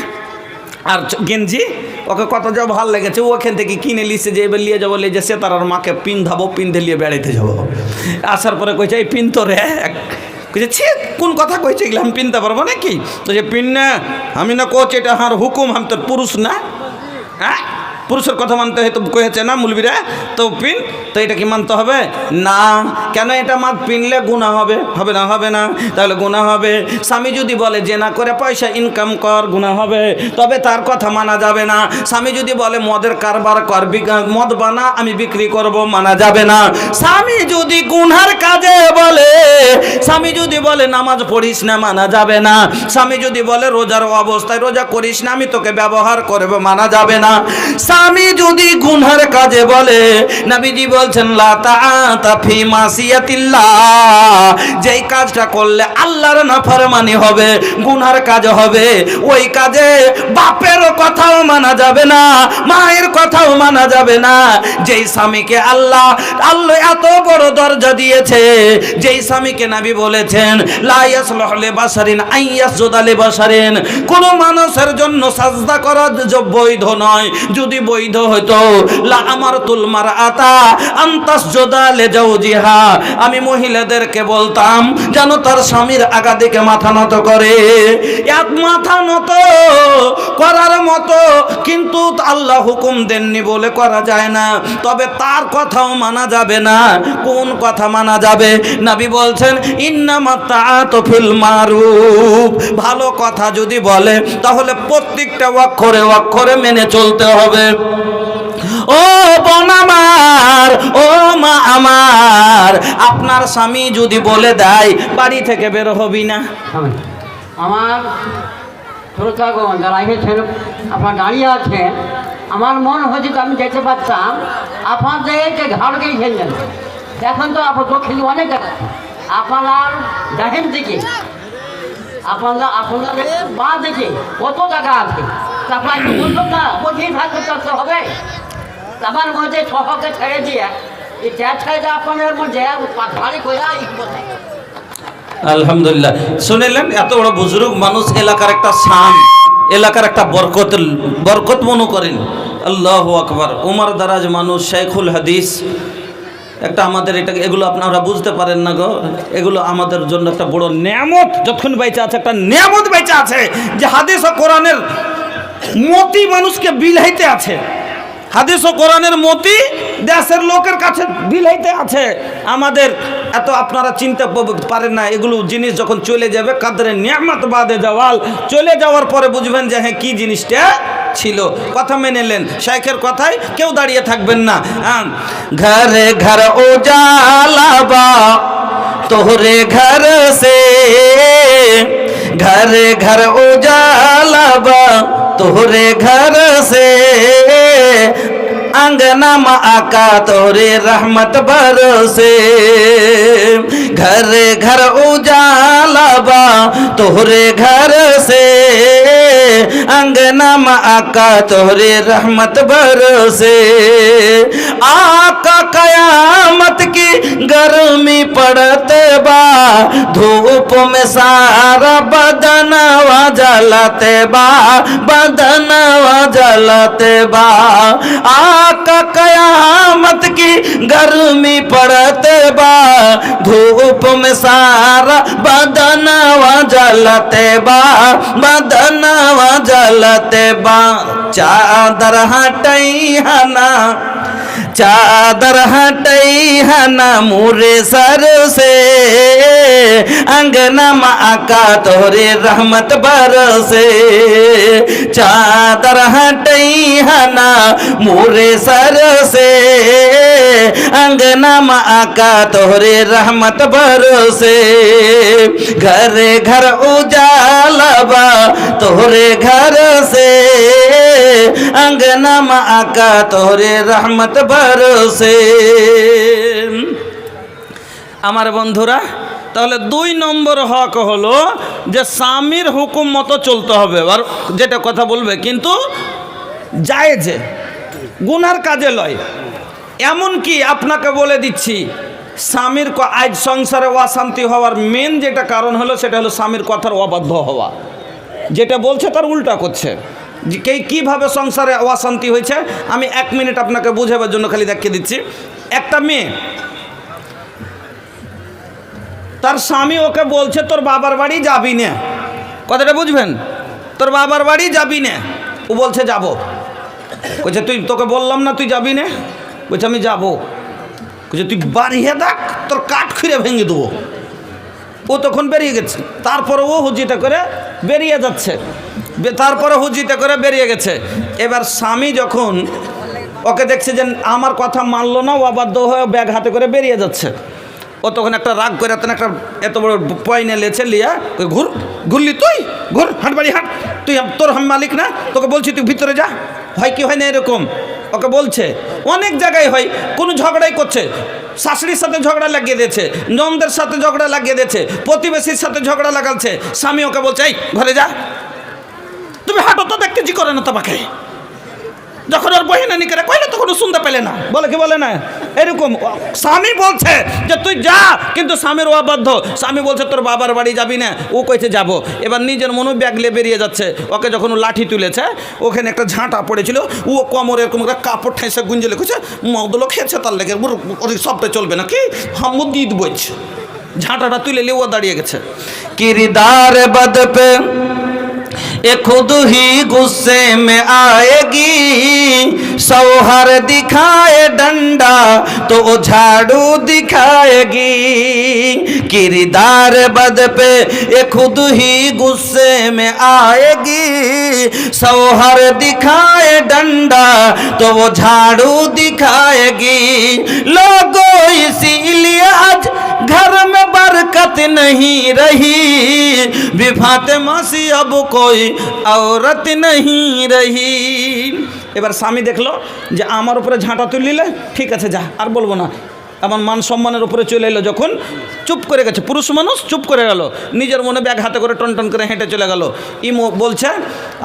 আর গেঞ্জি, ওকে কত যা ভালো লেগেছে, ও ওখান থেকে কিনে লিখছে যে এবার নিয়ে যাবো, যে সে তার মাকে পিন্ধাবো, পিন্ধে নিয়ে বেড়াইতে যাবো। আসার পরে কইছে এই পিন তো রে, কইছে ছি কোন কথা কইছে এগুলো, আমি পিনতে পারবো নাকি? তো যে পিন না, আমি না কোচ, এটা আমার হুকুম, আমি তোর পুরুষ না, হ্যাঁ পুরুষের কথা মানতে হয় তো কয়েছে না মুলবিরা, তো পিন, তো এটা কি মানতে হবে না? কেন? এটা মাত পিনলে গুনাহ হবে, হবে না? হবে না, তাহলে গুনাহ হবে। স্বামী যদি বলে যে না করে পয়সা ইনকাম কর, গুনাহ হবে, তবে তার কথা মানা যাবে না। স্বামী যদি বলে মদের কারবার কর, মদ বানা আমি বিক্রি করব, মানা যাবে না। স্বামী যদি গুনার কাজে বলে, স্বামী যদি বলে নামাজ পড়িস না, মানা যাবে না। স্বামী যদি বলে রোজার অবস্থায় রোজা করিস না, আমি তোকে ব্যবহার করব, মানা যাবে না। স্বামী যদি গুনার কাজে বলে, নবীজি বলছেন লা তাআতা ফি মাসিয়াতিল্লাহ, যেই কাজটা করলে আল্লাহর নাফরমানি হবে, গুনার কাজ হবে, ওই কাজে বাপের কথাও মানা যাবে না, মায়ের কথাও মানা যাবে না। যেই স্বামীকে আল্লাহ এত বড় দরজা দিয়েছে, যেই স্বামীকে নবী বলেছেন লা ইয়াসলুহু লিবাশারিন আন ইয়াসজুদা লিবাশারিন, কোন মানুষের জন্য সাজদা করা বৈধ নয়। যদি বৈধ হতো লা আমারতুল মারআতা আন তাসজুদা লিজাওজিহা, আমি মহিলাদেরকে বলতাম যেন তার স্বামীর আগা দিকে মাথা নত করে। এক মাথা নত করার মতো কিন্তু আল্লাহ হুকুম দেননি বলে করা যায় না, তবে তার কথাও মানা যাবে না। কোন কথা মানা যাবে? নবী বলছেন ইন্নামাত তাআতু ফিল মারুফ, ভালো কথা যদি বলে তাহলে প্রত্যেকটা অক্ষরে অক্ষরে মেনে চলতে হবে। ও বোন আমার, ও মা আমার, আপনার স্বামী যদি বলে দেয় বাড়ি থেকে বের হবি না, আমার শ্রোতাগণ যারা এসেছেন, আপনার দাঁড়িয়ে আছেন, আমার মন হয়েছে তো আমি যেতে পারতাম, আপনাদেরকে ঘাড় গিয়েছিলেন। এখন তো আপনার দক্ষিণ অনেক জায়গা, আপনার ডাহেন দিকে, আপনাদের বাঁ দিকে কত জায়গা আছে, আপনার বললাম না কোথায় থাকতে হবে। আমার মধ্যে শহরকে ছেড়ে দিয়ে এই ট্যাচ ছেড়ে আপনাদের মধ্যে ঘাড়ি করে আলহামদুলিল্লাহ। শুনিলেন, এত বড় বুজুর্গ মানুষ, এলাকার একটা শান, এলাকার একটা বরকত মনে করেন। আল্লাহু আকবার। উমর দারাজ মানুষ, শেখুল হাদিস, একটা আমাদের এটা, এগুলো আপনারা বুঝতে পারেন না গো, এগুলো আমাদের জন্য একটা বড় নিয়ামত। যতক্ষণ বেঁচে আছে একটা নিয়ামত বেঁচে আছে, যে হাদিস ও কোরআনের মতি মানুষকে বিলাইতে আছে। হাদিস ও কোরআনের মতি দেশের লোকের কাছে বিলাইতে আছে। আমাদের এত আপনারা চিন্তা পারেন না, এগুলো জিনিস যখন চলে যাবে, কাদরে নিয়ামত বাদে জাওয়াল, চলে যাওয়ার পরে বুঝবেন যে হ্যাঁ কি জিনিসটা ছিল। কথা মেনে নেন, শেখের কথায় কেউ দাঁড়িয়ে থাকবেন না। ঘরে ঘর উজালা বা তোরে ঘর সে, ঘরে ঘর উজালা বা তোরে ঘর সে, अंगना में आका तोरे रहमत बरसे, घर घर उजाला बा तोरे घर से, अंगना में आका तोरे रहमत बरसे। आका कयामत की गर्मी पड़ते बा, धूप में सारा बदनवा जलते बा, बदनवा जलते बा। आका कयामत की गर्मी पड़ते बा, धूप में सारा बदनवा जलते बा, बदनवा जलते बा। चादर हटई हना, चादर हटई हना मोरे सर से, अंगना माँ का तोरे रहमत बरसे। चादर हटई हना मोरे सर से, अंगना माँ का तोरे रहमत बरसे। घरे घर उजाला बा तोरे घर से, अंगना माँ का तोरे रहमत बरसे। আমার বন্ধুরা, তাহলে 2 নম্বর হক হলো যে স্বামীর হুকুম মতো চলতে হবে, আর যেটা কথা বলবে কিন্তু জায়েজে, গুনার কাজে লয়। এমনকি আপনাকে বলে দিচ্ছি, স্বামীর আজ সংসারে অশান্তি হওয়ার মেন যেটা কারণ হলো সেটা হলো স্বামীর কথার অবাধ্য হওয়া। যেটা বলছে তার উল্টা করছে। কীভাবে সংসারে অশান্তি হয়েছে আমি 1 মিনিট আপনাকে বোঝাবার জন্য খালি দেখিয়ে দিচ্ছি। একটা মেয়ে, তার স্বামী ওকে বলছে তোর বাবার বাড়ি যাবি না। কথাটা বুঝবেন? তোর বাবার বাড়ি যাবি না। ও বলছে যাব। বলছে তুই, তোকে বললাম না তুই যাবি না? বলছে আমি যাব। বলছে তুই বাড়িয়ে দেখ, তোর কাঠ খুঁড়ে ভেঙে দেবো। ও তখন বেরিয়ে গেছে। তারপরে ও হুজিটা করে বেরিয়ে যাচ্ছে। তারপরে হুজিটা করে বেরিয়ে গেছে। এবার স্বামী যখন ওকে দেখছে যে আমার কথা মানলো না, ও অবাধ্য হয়ে ব্যাগ হাতে করে বেরিয়ে যাচ্ছে, ও তখন একটা রাগ করে একটা এত বড় পয়নে লেছে লিয়া ঘুরলি তুই ঘুর, হাট বাড়ি হাট, তুই তোর আমি মালিক না, তোকে বলছি তুই ভিতরে যা। হয় কি হয় না এরকম ওকে বলছে। অনেক জায়গায় হয়, কোনো ঝগড়াই করছে, শাশুড়ির সাথে ঝগড়া লাগিয়ে দিয়েছে, ননদের সাথে ঝগড়া লাগিয়ে দিয়েছে, প্রতিবেশীর সাথে ঝগড়া লাগাচ্ছে, স্বামী ওকে বলছে এই ঘরে যা, তুমি হাঁটো তো, দেখতে জি করে না তোমাকে। যখন ওর বহিনা নিকে কইলে তখন শুনতে পেলে না, বলে কি বলে না এরকম। স্বামী বলছে যে তুই যা, কিন্তু স্বামীর অবাধ্য। স্বামী বলছে তোর বাবার বাড়ি যাবি না, ও কইছে যাব। এবার নিজের মনে ব্যাগ নিয়ে বেরিয়ে যাচ্ছে। ওকে যখন ও লাঠি তুলেছে, ওখানে একটা ঝাঁটা পড়েছিল, ও কোমরে এরকম একটা কাপড় ঠাইসে গুঞ্জে লেখেছে, মদলো খেয়েছে, তার লেগে ওর সবটা চলবে না কি হামুদ ঈদ বইছে। ঝাঁটাটা তুলে নিয়ে ও দাঁড়িয়ে গেছে। কিরদার বদ পে ये खुद ही गुस्से में आएगी, सौहर दिखाए डंडा तो झाड़ू दिखाएगी। किरदार बद पे ये खुद ही गुस्से में आएगी, सौहर दिखाए डंडा तो वो झाड़ू दिखाएगी। लोगों इसीलिए आज घर में बरकत नहीं रही, फातिमा सी अब कोई औरत नहीं रही। এবার স্বামী দেখলো যে আমার উপরে ঝাঁটা তুলিলে ঠিক আছে যা, আর বলবো না, আমার মান সম্মানের উপরে চলে এলো। যখন চুপ করে গেছে, পুরুষ মানুষ চুপ করে গেল, নিজের মনে ব্যাগ হাতে করে টন টন করে হেঁটে চলে গেল। ইমো বলছে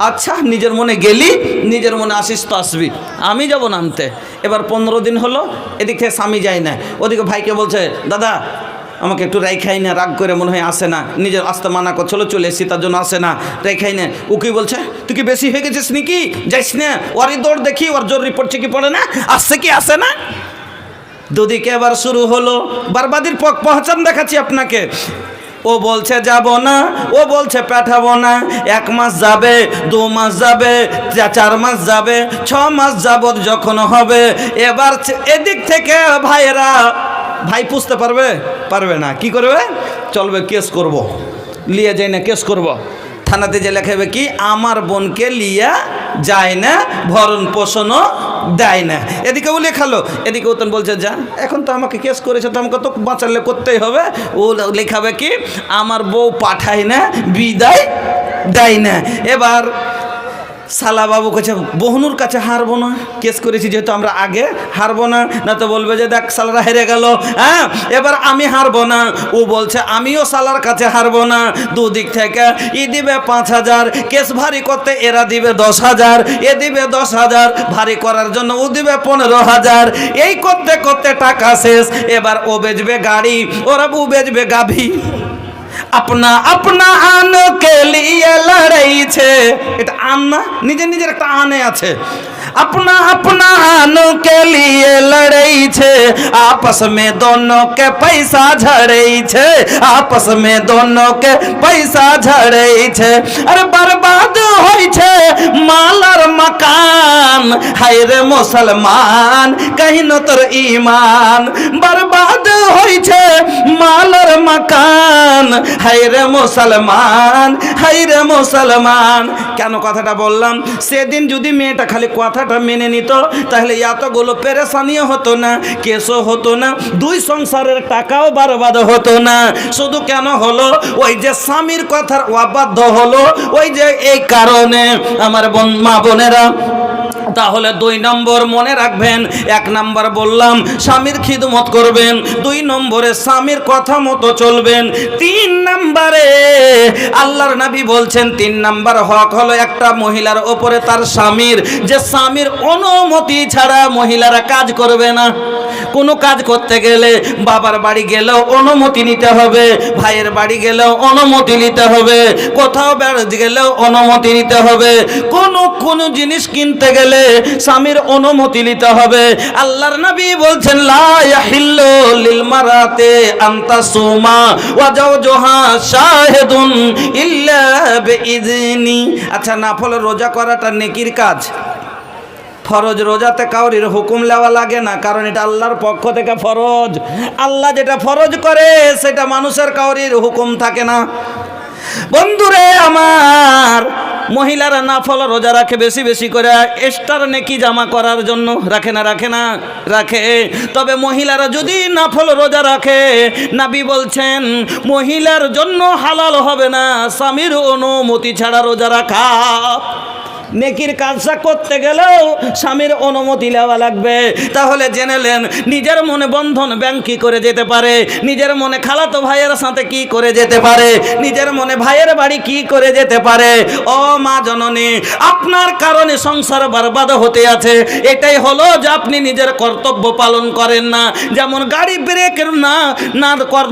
আচ্ছা নিজের মনে গেলি, নিজের মনে আসিস তো আসবি, আমি যাব না আনতে। এবার 15 দিন হলো, এদিক থেকে স্বামী যায় না, ওদিকে ভাইকে বলছে দাদা আমাকে একটু রেখাই না, রাগ করে মনে হয় আসে না, নিজের আসতে মানা করছিল, চলে এসেছি তার জন্য আসে না, রেখাই না। ও কি বলছে তুই কি বেশি হয়ে গেছিস নাকি, যাইস না, ওরই দৌড় দেখি, ওর জরুরি পড়ছে কি পড়ে না, আসছে কি আসে না। দুদিকে এবার শুরু হলো বরবাদির পহচান দেখাচ্ছি আপনাকে। ও বলছে যাব না, ও বলছে পাঠাবো না। 1 মাস যাবে, 2 মাস যাবে, 4 মাস যাবে, 6 মাস যাবত যখন হবে, এবার এদিক থেকে ভাইয়েরা, ভাই পুষতে পারবে পারবে না, কি করবে, চলবে কেস করব, লিয়ে যাই না কেস করব, থানাতে যে লেখাবে কি আমার বোনকে লিয়া যায় না, ভরণ পোষণও দেয় না। এদিকে ও লেখালো, এদিকে ওতন বলছে যা, এখন তো আমাকে কেস করেছে তো আমাকে তো বাঁচালে করতেই হবে। ও লেখাবে কি আমার বউ পাঠায় না, বিদায় দেয় না। এবার শালা বাবু কাছে বহনুর কাছে হারবো না, কেস করেছি যেহেতু আমরা আগে, হারবো না, না তো বলবে যে দেখ শালারা হেরে গেল। হ্যাঁ এবার আমি হারবো না, ও বলছে আমিও শালার কাছে হারবো না। দুদিক থেকে ই দিবে 5000, কেস ভারী করতে এরা দিবে 10000, এ দিবে 10000, ভারী করার জন্য ও দিবে 15000। এই করতে করতে টাকা শেষ। এবার ও বেচবে গাড়ি, ওরা ও বেচবে গাভী। अपना अपना आन के लिए लड़ाई छे এটা আন না নিজের নিজের একটা আনে আছে अपना अपना आन के लिए लड़ाई छे आपस में दोनों के पैसा झड़ई छे आपस में दोनों के पैसा झड़ई छे अरे बर्बाद होई छे माल और मकान हाय रे मुसलमान कहीं न तोर ईमान बर्बाद होई छे माल और मकान हाय रे मुसलमान हाय रे मुसलमान কেন কথাটা বললাম সেদিন যদি মেয়েটা খালি কথাটা মেনে নিত তাহলে এতগুলো পেরেশানিও হতো না কেসও হতো না দুই সংসারের টাকাও বরবাদ হতো না শুধু কেন হলো ওই যে স্বামীর কথার অবাধ্য হলো ওই যে এই কারণে আমার মা বোনেরা তাহলে 2 নম্বর মনে রাখবেন 1 নম্বর বললাম স্বামীর খিদমত করবেন 2 নম্বরে স্বামীর কথা মতো চলবেন 3 নম্বরে আল্লাহর নবী বলছেন 3 নম্বর হক হলো একটা মহিলার উপরে তার স্বামীর যে স্বামীর অনুমতি ছাড়া মহিলারা কাজ করবে না কোনো কাজ করতে গেলে বাবার বাড়ি গেলেও অনুমতি নিতে হবে ভাইয়ের বাড়ি গেলেও অনুমতি নিতে হবে কোথাও বেড়াতে গেলেও অনুমতি নিতে হবে কোনো জিনিস কিনতে গেলে স্বামীর অনুমতি নিতে হবে আল্লাহর নবী বলছেন লা ইয়াহিল্লু লিল মারাতে আনতা সুমা ওয়া জাওজুহা শাহিদুন ইল্লা বিইজনি আচ্ছা নফল রোজা করাটা নেকির কাজ ফরজ রোজাতে কাউরির হুকুম নেওয়া লাগে না কারণ এটা আল্লাহর পক্ষ থেকে ফরজ আল্লাহ যেটা ফরজ করে সেটা মানুষের কাউরির হুকুম থাকে না বন্ধুরে আমার মহিলারা নফল রোজা রাখে বেশি বেশি করে এক্সট্রা নেকি জমা করার জন্য রাখে না রাখে তবে মহিলারা যদি নফল রোজা রাখে নবী বলছেন মহিলার জন্য হালাল হবে না স্বামীর অনুমতি ছাড়া রোজা রাখা নেকির কাজটা করতে গেলেও স্বামীর অনুমতি নেওয়া লাগবে তাহলে জেনেলেন নিজের মনে বন্ধন ব্যাংক কি করে যেতে পারে নিজের মনে খালাতো ভাইয়ের সাথে কি করে যেতে পারে নিজের মনে ভাইয়ের বাড়ি কি করে যেতে পারে ও মা জননী আপনার কারণে সংসার বরবাদ হতে আছে এটাই হলো যে আপনি নিজের কর্তব্য পালন করেন না যেমন গাড়ি ব্রেকের না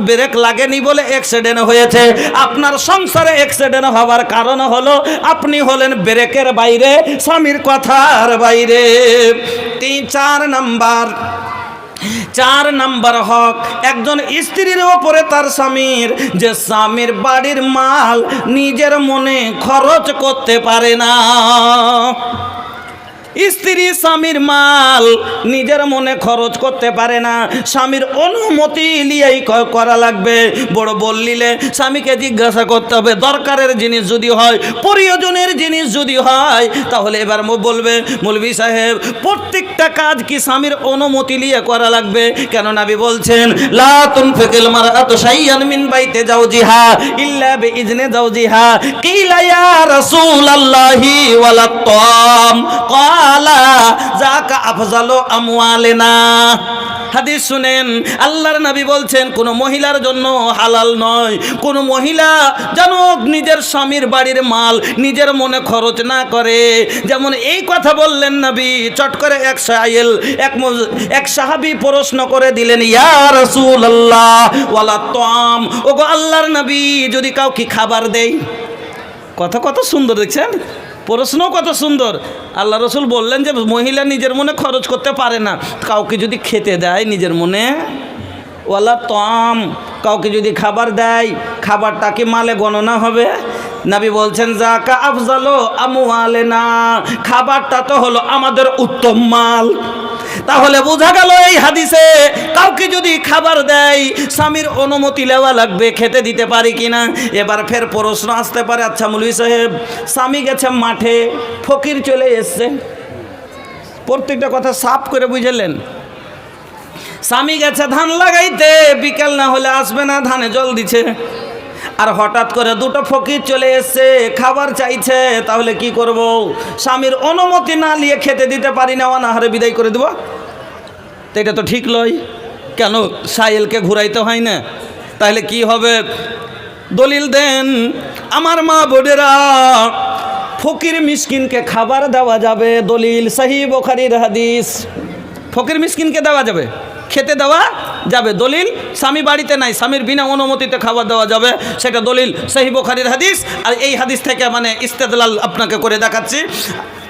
ব্রেক লাগেনি বলে অ্যাক্সিডেন্ট হয়েছে আপনার সংসারে অ্যাক্সিডেন্ট হওয়ার কারণ হলো আপনি হলেন ব্রেকের বাইরে স্বামীর কথার বাইরে 4 নম্বর হক একজন স্ত্রীর উপরে তার স্বামীর যে স্বামীর বাড়ির মাল নিজের মনে খরচ করতে পারে না স্ত্রী স্বামীর মাল নিজের মনে খরচ করতে পারে না স্বামীর অনুমতি নিয়েই করা লাগবে বড় বললিলে স্বামীকে জিজ্ঞাসা করতে হবে দরকারের জিনিস যদি হয় প্রয়োজনের জিনিস যদি হয় তাহলে এবার বলবে মৌলভী সাহেব প্রত্যেকটা কাজ কি স্বামীর অনুমতি নিয়ে করা লাগবে কেন নবী বলছেন লা তুনফিকুল মারআতু শাইআন মিন বাইতি যাওজিহা ইল্লা বিইজনি যাওজিহা কিলা ইয়া রাসূলুল্লাহি ওয়ালা তাম আলা যাকা আফজালু আমওয়ালিনা হাদিস শুনেন আল্লাহর নবী বলছেন কোন মহিলার জন্য হালাল নয় কোন মহিলা যেন নিজের স্বামীর বাড়ির মাল নিজের মনে খরচ না করে যেমন এই কথা বললেন নবী চট করে এক সাহাবী প্রশ্ন করে দিলেন ইয়া রাসূলুল্লাহ ওয়ালা তাম ওগো আল্লাহর নবী যদি কাউকে খাবার দেই কথা কত সুন্দর দেখছেন প্রশ্ন কত সুন্দর আল্লাহ রসুল বললেন যে মহিলা নিজের মনে খরচ করতে পারে না কাউকে যদি খেতে দেয় নিজের মনে ওয়ালা তাম কাউকে যদি খাবার দেয় খাবারটা কি মালে গণনা হবে নবী বলছেন যাকা আফজালু আমওয়ালিনা খাবারটা তো হলো আমাদের উত্তম মাল তাহলে বোঝা গেল এই হাদিসে কাউকে যদি খাবার দেয় স্বামীর অনুমতি নেওয়া লাগবে খেতে দিতে পারি কিনা এবার ফের প্রশ্ন আসতে পারে আচ্ছা মৌলভী সাহেব স্বামী গেছে মাঠে ফকির চলে এসছে প্রত্যেকটা কথা সাফ করে বুঝলেন স্বামী গেছে ধান লাগাইতে বিকেল না হলে আসবে না ধানে জল দিছে আর হঠাৎ করে দুটো ফকির চলে এসছে খাবার চাইছে তাহলে কি করব স্বামীর অনুমতি না নিয়ে খেতে দিতে পারি না অনাহারে বিদায় করে দেব তো এটা তো ঠিক লয় কেন সাইলকে ঘুরাইতে হয় না তাহলে কি হবে দলিল দেন আমার মা বোনেরা ফকির মিসকিনকে খাবার দেওয়া যাবে দলিল সহিহ বুখারীর হাদিস ফকির মিসকিনকে দেওয়া যাবে খেতে দেওয়া যাবে। দলিল স্বামী বাড়িতে নাই, স্বামীর বিনা অনুমতিতে খাবার দেওয়া যাবে, সেটা দলিল সহিহ বুখারীর হাদিস। আর এই হাদিস থেকে মানে ইস্তেদলাল আপনাকে করে দেখাচ্ছি।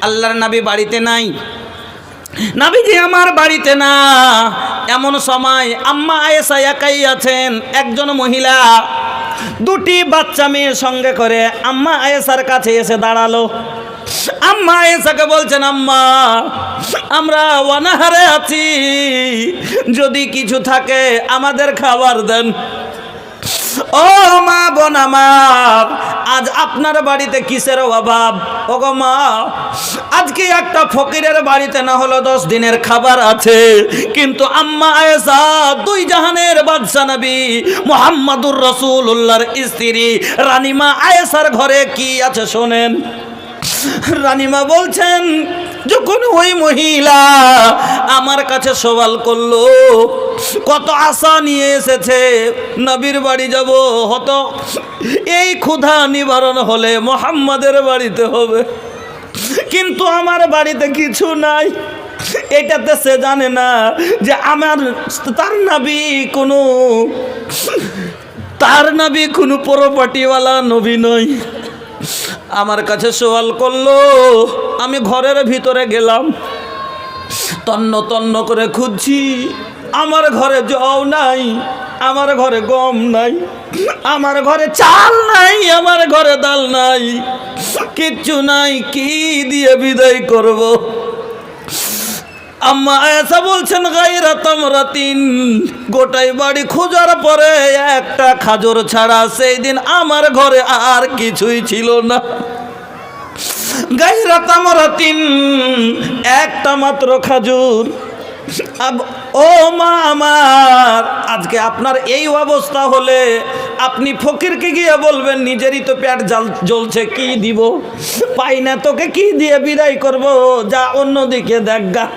আল্লাহর নবী বাড়িতে নাই, নবীজি আমার বাড়িতে না, এমন সময় আম্মা আয়েশা একাই আছেন। একজন মহিলা দুটি বাচ্চা মেয়ের সঙ্গে করে আম্মা আয়েশার কাছে এসে দাঁড়ালো। আম্মা আয়েশাকে বলছেন, আম্মা আমরা অনাহারে আছি, যদি কিছু থাকে আমাদের খাবার দেন। ও মা বোন আমার, আজ আপনার বাড়িতে কিসের অভাব? ওগো মা, আজকে একটা ফকিরের বাড়িতে না হলো 10 দিনের খাবার আছে, কিন্তু আম্মা আয়েশা দুই জাহানের বাদশা নবী মুহাম্মাদুর রাসূলুল্লাহর স্ত্রী রানীমা আয়েশার ঘরে কি আছে শোনেন। রানীমা বলছেন, যখন ওই মহিলা আমার কাছে সওয়াল করলো, কত আশা নিয়ে এসেছে, নবীর বাড়ি যাব, হতো এই ক্ষুধা নিবারণ হলে মুহাম্মাদের বাড়িতে হবে, কিন্তু আমার বাড়িতে কিছু নাই। এটাতে সে জানে না যে তার নবী কোনো প্রপার্টিওয়ালা নবী নয়। আমার কাছে সওয়াল করলো, আমি ঘরের ভিতরে গেলাম, তন্ন তন্ন করে খুঁজছি, আমার ঘরে জল নাই, আমার ঘরে গম নাই, আমার ঘরে চাল নাই, আমার ঘরে ডাল নাই, কিচ্ছু নাই, কি দিয়ে বিদায় করব। আম্মা আয়েশা বলছেন, গায়রা তামরাতিন, গোটাই বাড়ি খোঁজার পরে একটা খাজুর ছাড়া সেই দিন আমার ঘরে আর কিছুই ছিল না। গায়রা তামরাতিন, একটা মাত্র খাজুর। ও মা আমার, আজকে আপনার এই অবস্থা হলে আপনি ফকিরকে গিয়ে বলবেন, নিজেরই তো পেট জ্বলছে, কি দিব, পাই না, তোকে কি দিয়ে বিদায় করব, যা অন্যদিকে দেখগা।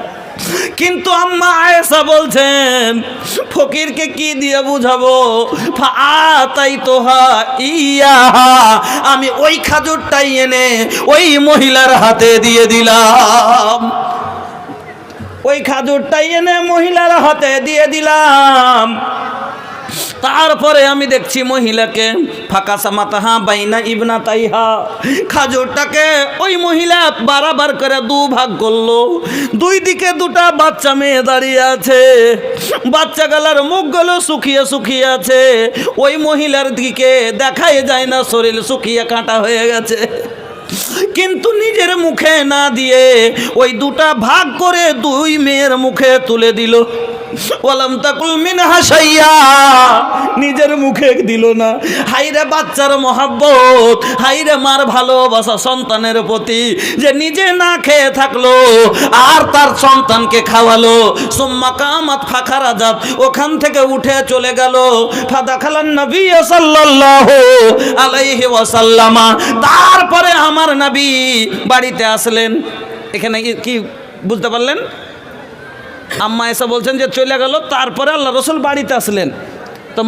কিন্তু আম্মা আয়েশা বলছেন, ফকিরকে কি দিয়ে বুঝাবো, ফাআতাইতুহা ইয়াহা, আমি ওই খাজুরটাই এনে ওই মহিলার হাতে দিয়ে দিলাম, ওই খাজুরটাই এনে মহিলার হাতে দিয়ে দিলাম। তারপরে আমি দেখছি মহিলাকে ফাঁকা সামাতাহা বাইনা ইবনা তাইহা, খাজুরটাকে ওই মহিলা বারবার করে 2 ভাগ করলো। 2 দিকে 2টা বাচ্চা মেয়ে দাঁড়িয়ে আছে, বাচ্চা গালার মুখগুলো শুকিয়ে শুকিয়ে আছে, ওই মহিলার দিকে দেখাই যায় না, শরীর শুকিয়ে কাঁটা হয়ে গেছে। কিন্তু নিজের মুখে না দিয়ে ওই 2টা ভাগ করে 2 মেয়ের মুখে তুলে দিল। ওয়ালাম তাকুল মিনহা শাইয়া, নিজের মুখে দিল না। হাইরে বাচ্চার মহব্বত, হাইরে মার ভালোবাসা সন্তানের প্রতি, যে নিজে না খেয়ে থাকলো আর তার সন্তানকে খাওয়ালো। সুম্মা কামাত ফাখারাজাত, ওখান থেকে উঠে চলে গেল। ফাদাখালান নবী সাল্লাল্লাহু আলাইহি ওয়াসাল্লামা, তারপরে আমার নবী বাড়িতে আসলেন। এখানে কি বুঝতে পারলেন? আম্মা আয়েশা বলছেন যে চলে গেল, তারপরে আল্লাহ রসুল বাড়িতে আসলেন। তো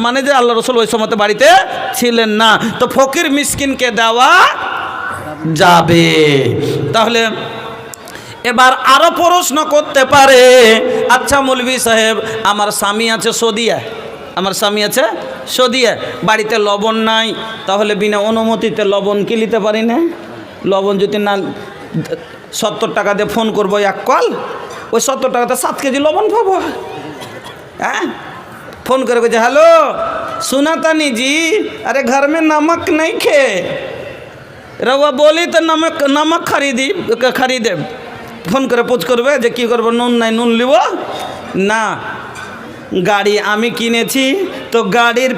মানে যে আল্লাহ রসুল ওই সময় বাড়িতে ছিলেন না, তো ফকির মিসকিনকে দেওয়া যাবে। তাহলে এবার আরো প্রশ্ন করতে পারে, আচ্ছা মৌলভী সাহেব, আমার স্বামী আছে সৌদিয়া, আমার স্বামী আছে সৌদিয়া, বাড়িতে লবণ নাই, তাহলে বিনা অনুমতিতে লবণ কি নিতে পারি না? লবণ যদি না 70 টাকা দিয়ে ফোন করবো 1 কল, ওই 70 টাকাতে 7 কেজি লবণ পাবো। হ্যাঁ, ফোন করে বলছে, হ্যালো सुनातानी जी, अरे घर में नमक नहीं खे, रवा बोली तो नमक खरीदे। ফোন করে পোজ করবে যে কি করবো, নুন নাই, নুন লিব না। গাড়ি আমি কিনেছি, তো গাড়ির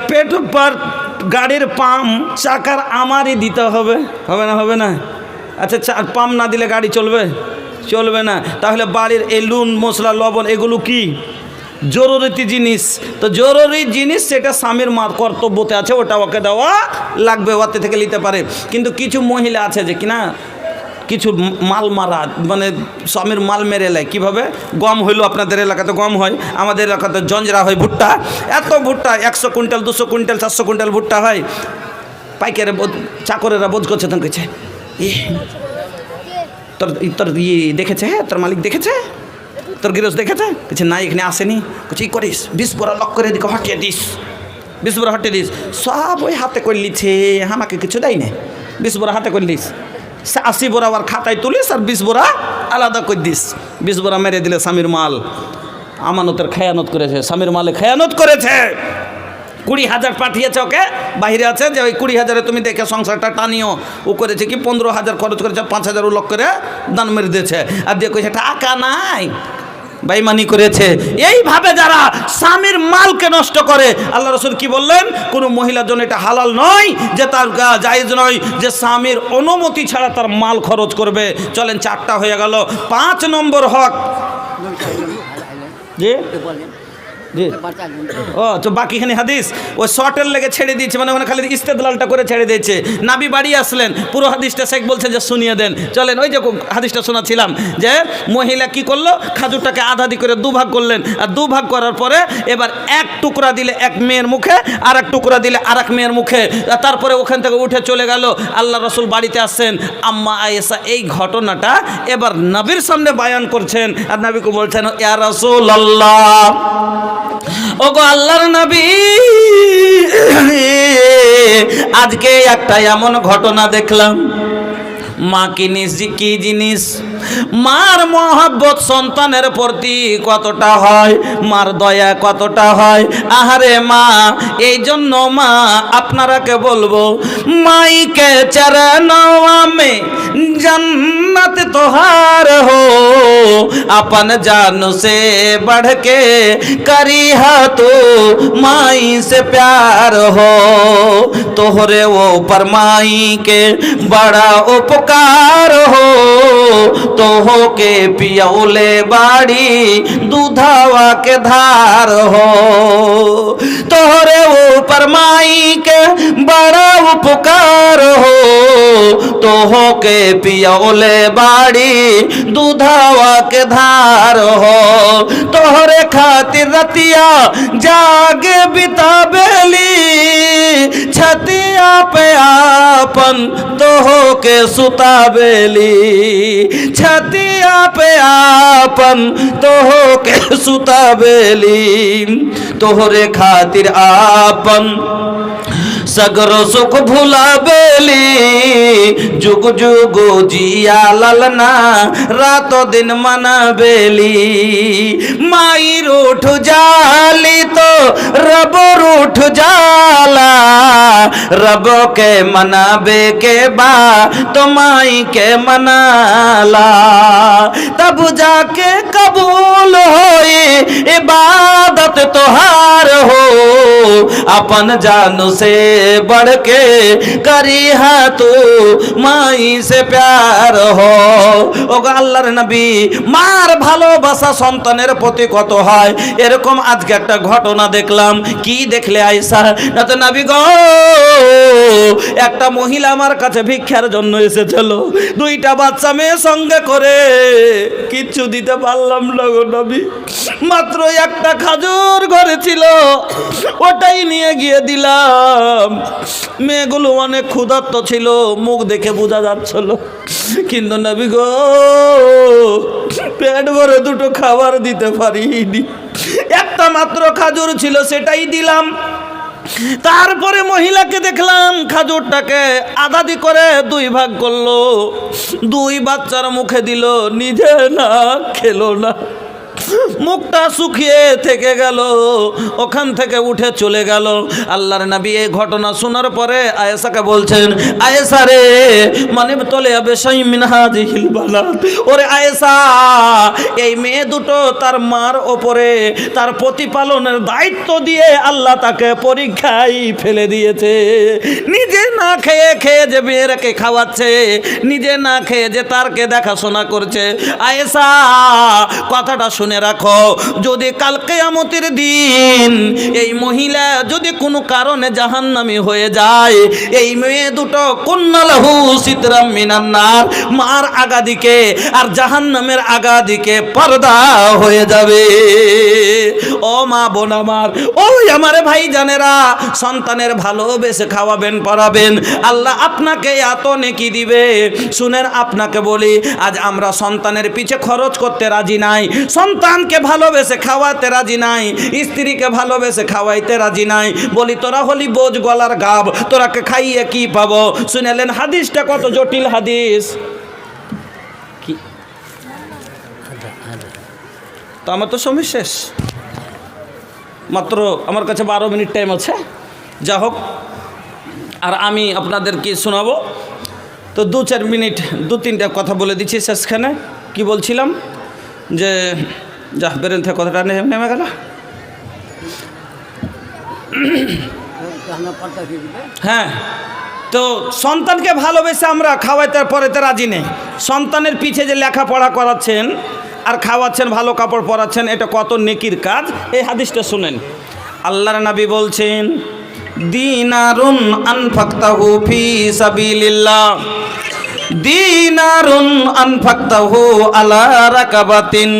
গাড়ির পাম্প চাকার আমারই দিতে হবে, হবে না? আচ্ছা, পাম্প না দিলে গাড়ি চলবে না। তাহলে বাড়ির এই নুন মশলা লবণ এগুলো কি জরুরি জিনিস, তো জরুরি জিনিস সেটা স্বামীর কর্তব্যতে আছে, ওটা ওকে দেওয়া লাগবে, ওতে থেকে নিতে পারে। কিন্তু কিছু মহিলা আছে যে কিনা কিছু মাল মারা, মানে স্বামীর মাল মেরে নেয়। কীভাবে? গম হইলো, আপনাদের এলাকাতে গম হয়, আমাদের এলাকাতে জঞ্জরা হয়, ভুট্টা, এত ভুট্টা 100 কুইন্টাল 200 কুইন্টাল 400 কুইন্টাল ভুট্টা হয়। পাইকারে চাকরেরা বোঝ করছে, তখন কেছে তোর দেখেছে, হ্যাঁ তোর মালিক দেখেছে, তোর গৃহস্থ দেখেছে? কিছু না, এখানে আসেনি। কিছু করিস 20 বোরা লক করে দিকে হটিয়ে দিস, 20 বোরা হটিয়ে দিস। সব ওই হাতে করে লিছে, আমাকে কিছু দেয় না। 20 বোরা হাতে করে দিস, 80 বোরা আবার খাতায় তুলিস আর 20 বোরা আলাদা করে দিস। 20 বোরা মেরে দিলে স্বামীর মাল, আমানতের খেয়ানত করেছে, স্বামীর মালে খেয়ানত করেছে। 20,000 পাঠিয়েছে ওকে, বাইরে আছে যে ওই 20,000-এ তুমি দেখে সংসারটা টানিও। ও করেছে কি 15,000 খরচ করেছে, 5,000 ও লক করে দান মেরে দিয়েছে। আর দিয়ে কইছে টাকা নাই, বেঈমানি করেছে। এইভাবে যারা স্বামীর মালকে নষ্ট করে, আল্লাহ রাসূল কি বললেন? কোনো মহিলার জন্য এটা হালাল নয়, যে তার জায়েজ নয় যে স্বামীর অনুমতি ছাড়া তার মাল খরচ করবে। চলেন 4টা হয়ে গেল। 5 নম্বর হক। জি জি, ও তো বাকিখানি হাদিস ওই শর্টের লেগে ছেড়ে দিয়েছে, মানে ওখানে খালি ইস্তেদলালটা করে ছেড়ে দিয়েছে। নাবি বাড়ি আসলেন, পুরো হাদিসটা শেখ বলছে যে শুনিয়ে দেন। চলেন ওই যে হাদিসটা শোনাচ্ছিলাম, যে মহিলা কি করলো, খাজুরটাকে আধাদি করে 2 ভাগ করলেন। আর 2 ভাগ করার পরে এবার 1 টুকরা দিলে এক মেয়ের মুখে, আর 1 টুকরা দিলে আর এক মেয়ের মুখে। তারপরে ওখান থেকে উঠে চলে গেল। আল্লাহ রাসূল বাড়িতে আসছেন, আম্মা আয়েশা এই ঘটনাটা এবার নবীর সামনে বয়ান করছেন। আর নবীকে বলছেন, ইয়া রাসূলুল্লাহ, ওগো আল্লাহর নবী, আজকে একটা এমন ঘটনা দেখলাম। মা কি জিনিস, মার মহব্বত সন্তানের প্রতি কতটা হয়, মার দয়া কতটা হয়। আহারে মা, এই জন্য মা আপনারাকে বলবো, মাইকে চরনওয়া মে जन्नत तोहार हो, अपन जान से बढ़ के करी हा तो माई से प्यार हो। तोहरे वो पर माई के बड़ा उपकार हो, तो हो के पियौले बाड़ी दूधावा के धार हो। तोहरे वो पर माई के बड़ा उपकार हो, तो हो के पियौले बाड़ी दूधावा के धार हो। तोहरे खातिर रतिया जागे बिताबेली, छतिया पे आपन तो हो के सुताबेली, छतिया पे आपन तो हो के सुताबेली। तोहरे खातिर आपन सगरो सुख भुला बेली, जुग जुग जिया ललना रातों दिन मना बेली। माई रूठ जाली तो रब रूठ जाला, रब के मनाबे के बा तो माई के मनाला, तब जाके कबूल होई इबादत तोहार हो। अपन जानू से बढ़ के करी हा तू माई से प्यार हो। ওগো আল্লাহর নবী, মার ভালোবাসা সন্তানের প্রতি কত হয়, এরকম আজকে একটা ঘটনা দেখলাম। কি দেখলে আয়েশা? না তো নবী গো, একটা মহিলা আমার কাছে ভিক্ষার জন্য এসেছিল, 2টা বাচ্চা মেয়ে সঙ্গে করে, কিচ্ছু দিতে পারলাম না গো নবী। মাত্র একটা খাজুর ঘরে ছিল, ওটাই নিয়ে গিয়ে দিলাম। মেয়েগুলো অনেক ক্ষুধার্ত ছিল, মুখ দেখে বোঝা যাচ্ছিল। কিন্তু নবী গো, পেট ভরে 2টো খাবার দিতে পারিনি, একটা মাত্র খাজুর ছিল, সেটাই দিলাম। তারপরে মহিলাকে দেখলাম খাজুরটাকে আধাদি করে 2 ভাগ করলো, 2 বাচ্চার মুখে দিল, নিজে না খেলো না, মুখটা শুকিয়ে থেকে গেল, ওখান থেকে উঠে চলে গেল। আল্লাহর নবী এই ঘটনা শোনার পরে আয়েশাকে বলছেন, আয়েশা রে, মানে তলে বেশাই মিনহাজিল বালাত, ওরে আয়েশা, এই মেয়ে দুটো তার মার ওপরে তার প্রতিপালনের দায়িত্ব দিয়ে আল্লাহ তাকে পরীক্ষায় ফেলে দিয়েছে। নিজে না খেয়ে খেয়ে যে মেয়েরাকে খাওয়াচ্ছে, নিজে না খেয়ে যে তারকে দেখাশোনা করছে। আয়েশা, কথাটা শুনে রাখো, যদি কাল কিয়ামতের দিন এই মহিলা যদি কোনো কারণে জাহান্নামী হয়ে যায়, এই মেয়ে দুটো কুন্নালাহু সিতরাম মিনান নার, মার আগা দিকে আর জাহান্নামের আগা দিকে পর্দা হয়ে যাবে। ও মা বোন আমার, ওই আমারে ভাই জানেরা, সন্তানের ভালোবেসে খাওয়াবেন, পড়াবেন, আল্লাহ আপনাকে এত নেকি দিবে। শুনেন, আপনাকে বলি, আজ আমরা সন্তানের পিছে খরচ করতে রাজি নাই। সন্তান সন্তানকে ভালোবেসে খাওয়াতে রাজি নাই, স্ত্রীকে ভালোবেসে খাওয়াইতে রাজি নাই। বলি তোরা হলি বোঝ গলার গাব, তোরাকে খাইয়ে কি পাবো? শুনেলেন হাদিসটা কত জটিল হাদিস। কি তো আমার তো সময় শেষ, মাত্র আমার কাছে 12 মিনিট টাইম আছে। যা হোক, আর আমি আপনাদেরকে শোনাবো তো 2-4 মিনিট 2-3টা কথা বলে দিচ্ছি শেষখানে। কি বলছিলাম যে যা বেরেন থেকে কথাটা নেমে গেল। হ্যাঁ, তো সন্তানকে ভালোবেসে আমরা খাওয়াইতে পড়াইতে রাজি নেই। সন্তানের পিছে যে লেখাপড়া করাচ্ছেন আর খাওয়াচ্ছেন, ভালো কাপড় পরাচ্ছেন, এটা কত নেকির কাজ। এই হাদিসটা শুনেন। আল্লাহর নবী বলছেন, দিনারুন আনফাকতাহু ফি সাবিলিল্লাহ, দিনারুন আনফাকতাহু আলা রাকাবাতিন,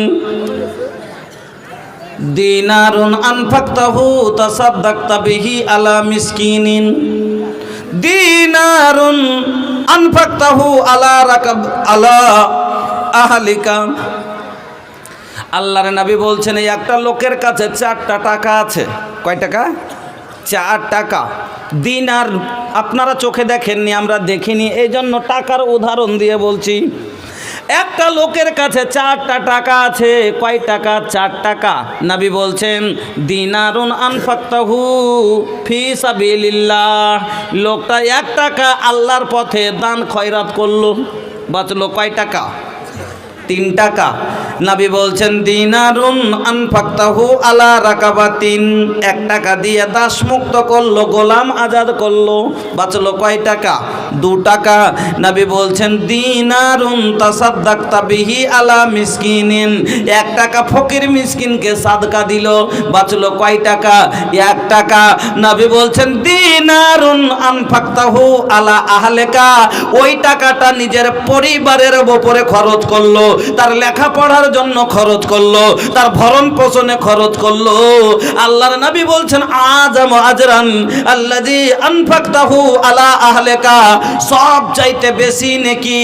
দিনারুন আনফাকতাহু তাসাদ্দাকতা বিহি আলা মিসকিনিন, দিনারুন আনফাকতাহু আলা রাকাব আলা আহলিকা। আল্লাহর নবী বলছেন, এই একটা লোকের কাছে 4টা টাকা আছে। কয় টাকা? 4 টাকা। দিনার আপনারা চোখে দেখেননি, আমরা দেখিনি, এই জন্য টাকার উদাহরণ দিয়ে বলছি। একটা লোকের কাছে 4টা টাকা আছে। কয় টাকা? 4 টাকা। নবী বলছেন, দিনারুন আনফাকতাহু ফি সাবিলিল্লাহ, লোকটা 1 টাকা আল্লাহর পথে দান খয়রাত করলো, বাঁচলো কয় টাকা? 3 টাকা। নবী বলছেন, দিনারুন আনফাকতাহু আলা রাকাবাতিন, 1 টাকা দিয়ে দাস মুক্ত করলো, গোলাম আজাদ করলো, বাঁচলো কয় টাকা? 2 টাকা। নবী বলছেন, দিনারুন তাসাদ্দাকতা বিহি আলা মিসকিনিন, 1 টাকা ফকির মিসকিনকে সাদকা দিল, বাঁচলো কয় টাকা? 1 টাকা। নবী বলছেন, দিনারুন আনফাকতাহু আলা আহলিকা, ওই টাকাটা নিজের পরিবারের উপরে খরচ করলো, তার লেখাপড়ার জন্য খরচ করলো, তার ভরণ পোষণে খরচ করলো। আল্লাহর নবী বলছেন, আযাম আজরান আল্লাযী আনফাকতাহু আলা আহলিকা, সব চাইতে বেশি নেকি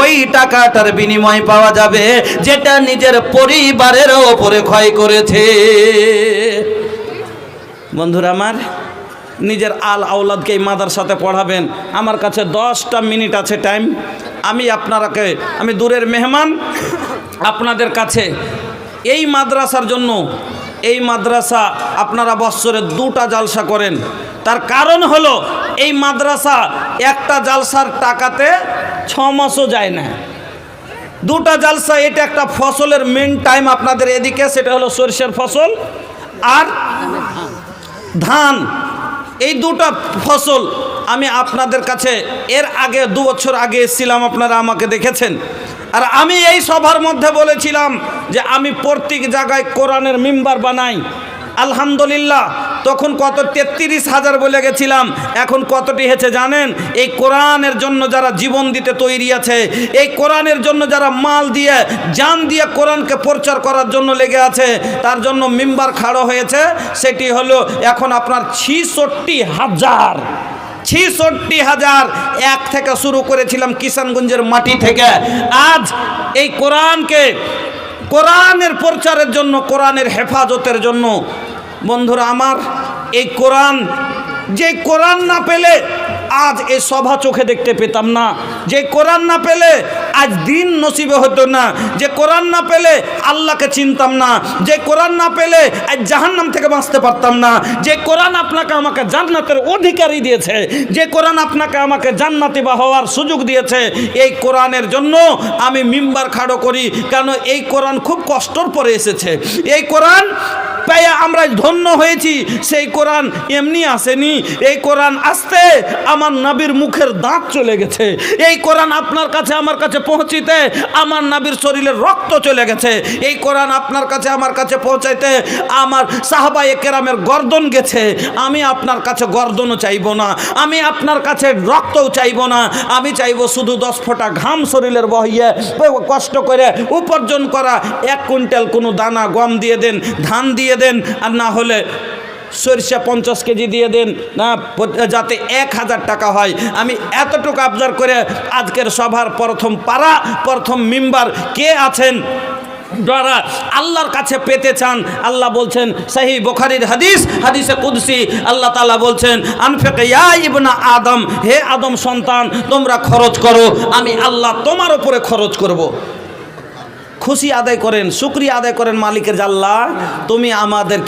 ওই টাকাটার বিনিময় পাওয়া যাবে যেটা নিজের পরিবারের উপরে ক্ষয় করেছে। বন্ধুরা আমার, নিজের আওলাদকে এই মাদ্রাসাতে পড়াবেন। আমার কাছে 10টা মিনিট আছে টাইম। আমি দূরের মেহমান, আপনাদের কাছে এই মাদ্রাসার জন্য, এই মাদ্রাসা আপনারা বৎসরে 2টা জালসা করেন। তার কারণ হলো এই মাদ্রাসা একটা জালসার টাকাতে 6 মাসও যায় না। 2টা জালসা, এটা একটা ফসলের মেন টাইম আপনাদের এদিকে, সেটা হলো সরিষার ফসল আর ধান। এই 2টা ফসল আমি আপনাদের কাছে এর আগে 2 বছর আগে এসেছিলাম, আপনারা আমাকে দেখেছেন। আর আমি এই সভার মধ্যে বলেছিলাম যে আমি প্রত্যেক জায়গায় কোরআনের মিম্বার বানাই। আলহামদুলিল্লাহ, তখন কত 33,000 বলে গেছিলাম, এখন কতটি হয়েছে জানেন? এই কোরআনের জন্য যারা জীবন দিতে তৈরি আছে, এই কোরআনের জন্য যারা মাল দিয়ে জান দিয়ে কোরআনকে প্রচার করার জন্য লেগে আছে, তার জন্য মিম্বার খাড়ো হয়েছে। সেটি হলো এখন আপনার 66,000। 66,000 এক থেকে শুরু করেছিলাম কিষানগঞ্জের মাটি থেকে। আজ এই কোরআনকে, কোরআনের প্রচারের জন্য, কোরআনের হেফাজতের জন্য, বন্ধুরা আমার, এই কোরআন, যে কোরআন না পেলে আজ এই সভা চোখে দেখতে পেতাম না, যে কোরআন না পেলে আজ দিন নসিবে হতো না, যে কোরআন না পেলে আল্লাহকে চিনতাম না, যে কোরআন না পেলে আজ জাহান্নাম থেকে বাঁচতে পারতাম না, যে কোরআন আপনাকে আমাকে জান্নাতের অধিকারী দিয়েছে, যে কোরআন আপনাকে আমাকে জান্নাতি বা হওয়ার সুযোগ দিয়েছে, এই কোরআনের জন্য আমি মিম্বার খাড়ো করি। কেন? এই কোরআন খুব কষ্টর পরে এসেছে। এই কোরআন পেয়ে আমরা ধন্য হয়েছি। সেই কোরআন এমনি আসেনি। এই কোরআন আসতে আমার নবীর মুখের দাঁত চলে গেছে। এই কোরআন আপনার কাছে, আমার কাছে পৌঁছিতে আমার নবীর শরীরের রক্ত চলে গেছে। এই কোরআন আপনার কাছে, আমার কাছে পৌঁছাইতে আমার সাহাবায়ে কেরামের গর্দন গেছে। আমি আপনার কাছে গর্দনও চাইব না, আমি আপনার কাছে রক্তও চাইব না। আমি চাইব শুধু 10 ফোঁটা ঘাম শরীরের বহিয়ে কষ্ট করে উপার্জন করা 1 কুইন্টাল কোনো দানা গম দিয়ে দেন, ধান দিয়ে দেন, আর না হলে সরিষা 50 কেজি দিয়ে দেন না, যাতে 1000 টাকা হয়। আমি এতটুকু আবদার করে আজকের সভার প্রথম পাড়া, প্রথম মিম্বার কে আছেন দ্বারা আল্লাহর কাছে পেতে চান, আল্লাহ বলছেন সহিহ বুখারীর হাদিস, হাদিসে কুদসি, আল্লাহ তাআলা বলছেন আনফিক ইয়া ইবনা আদম, হে আদম সন্তান তোমরা খরচ করো, আমি আল্লাহ তোমার উপরে খরচ করব। খুশি আদায় করেন, শুকরিয়া আদায় করেন মালিকের, যে আল্লাহ তুমি আমাদের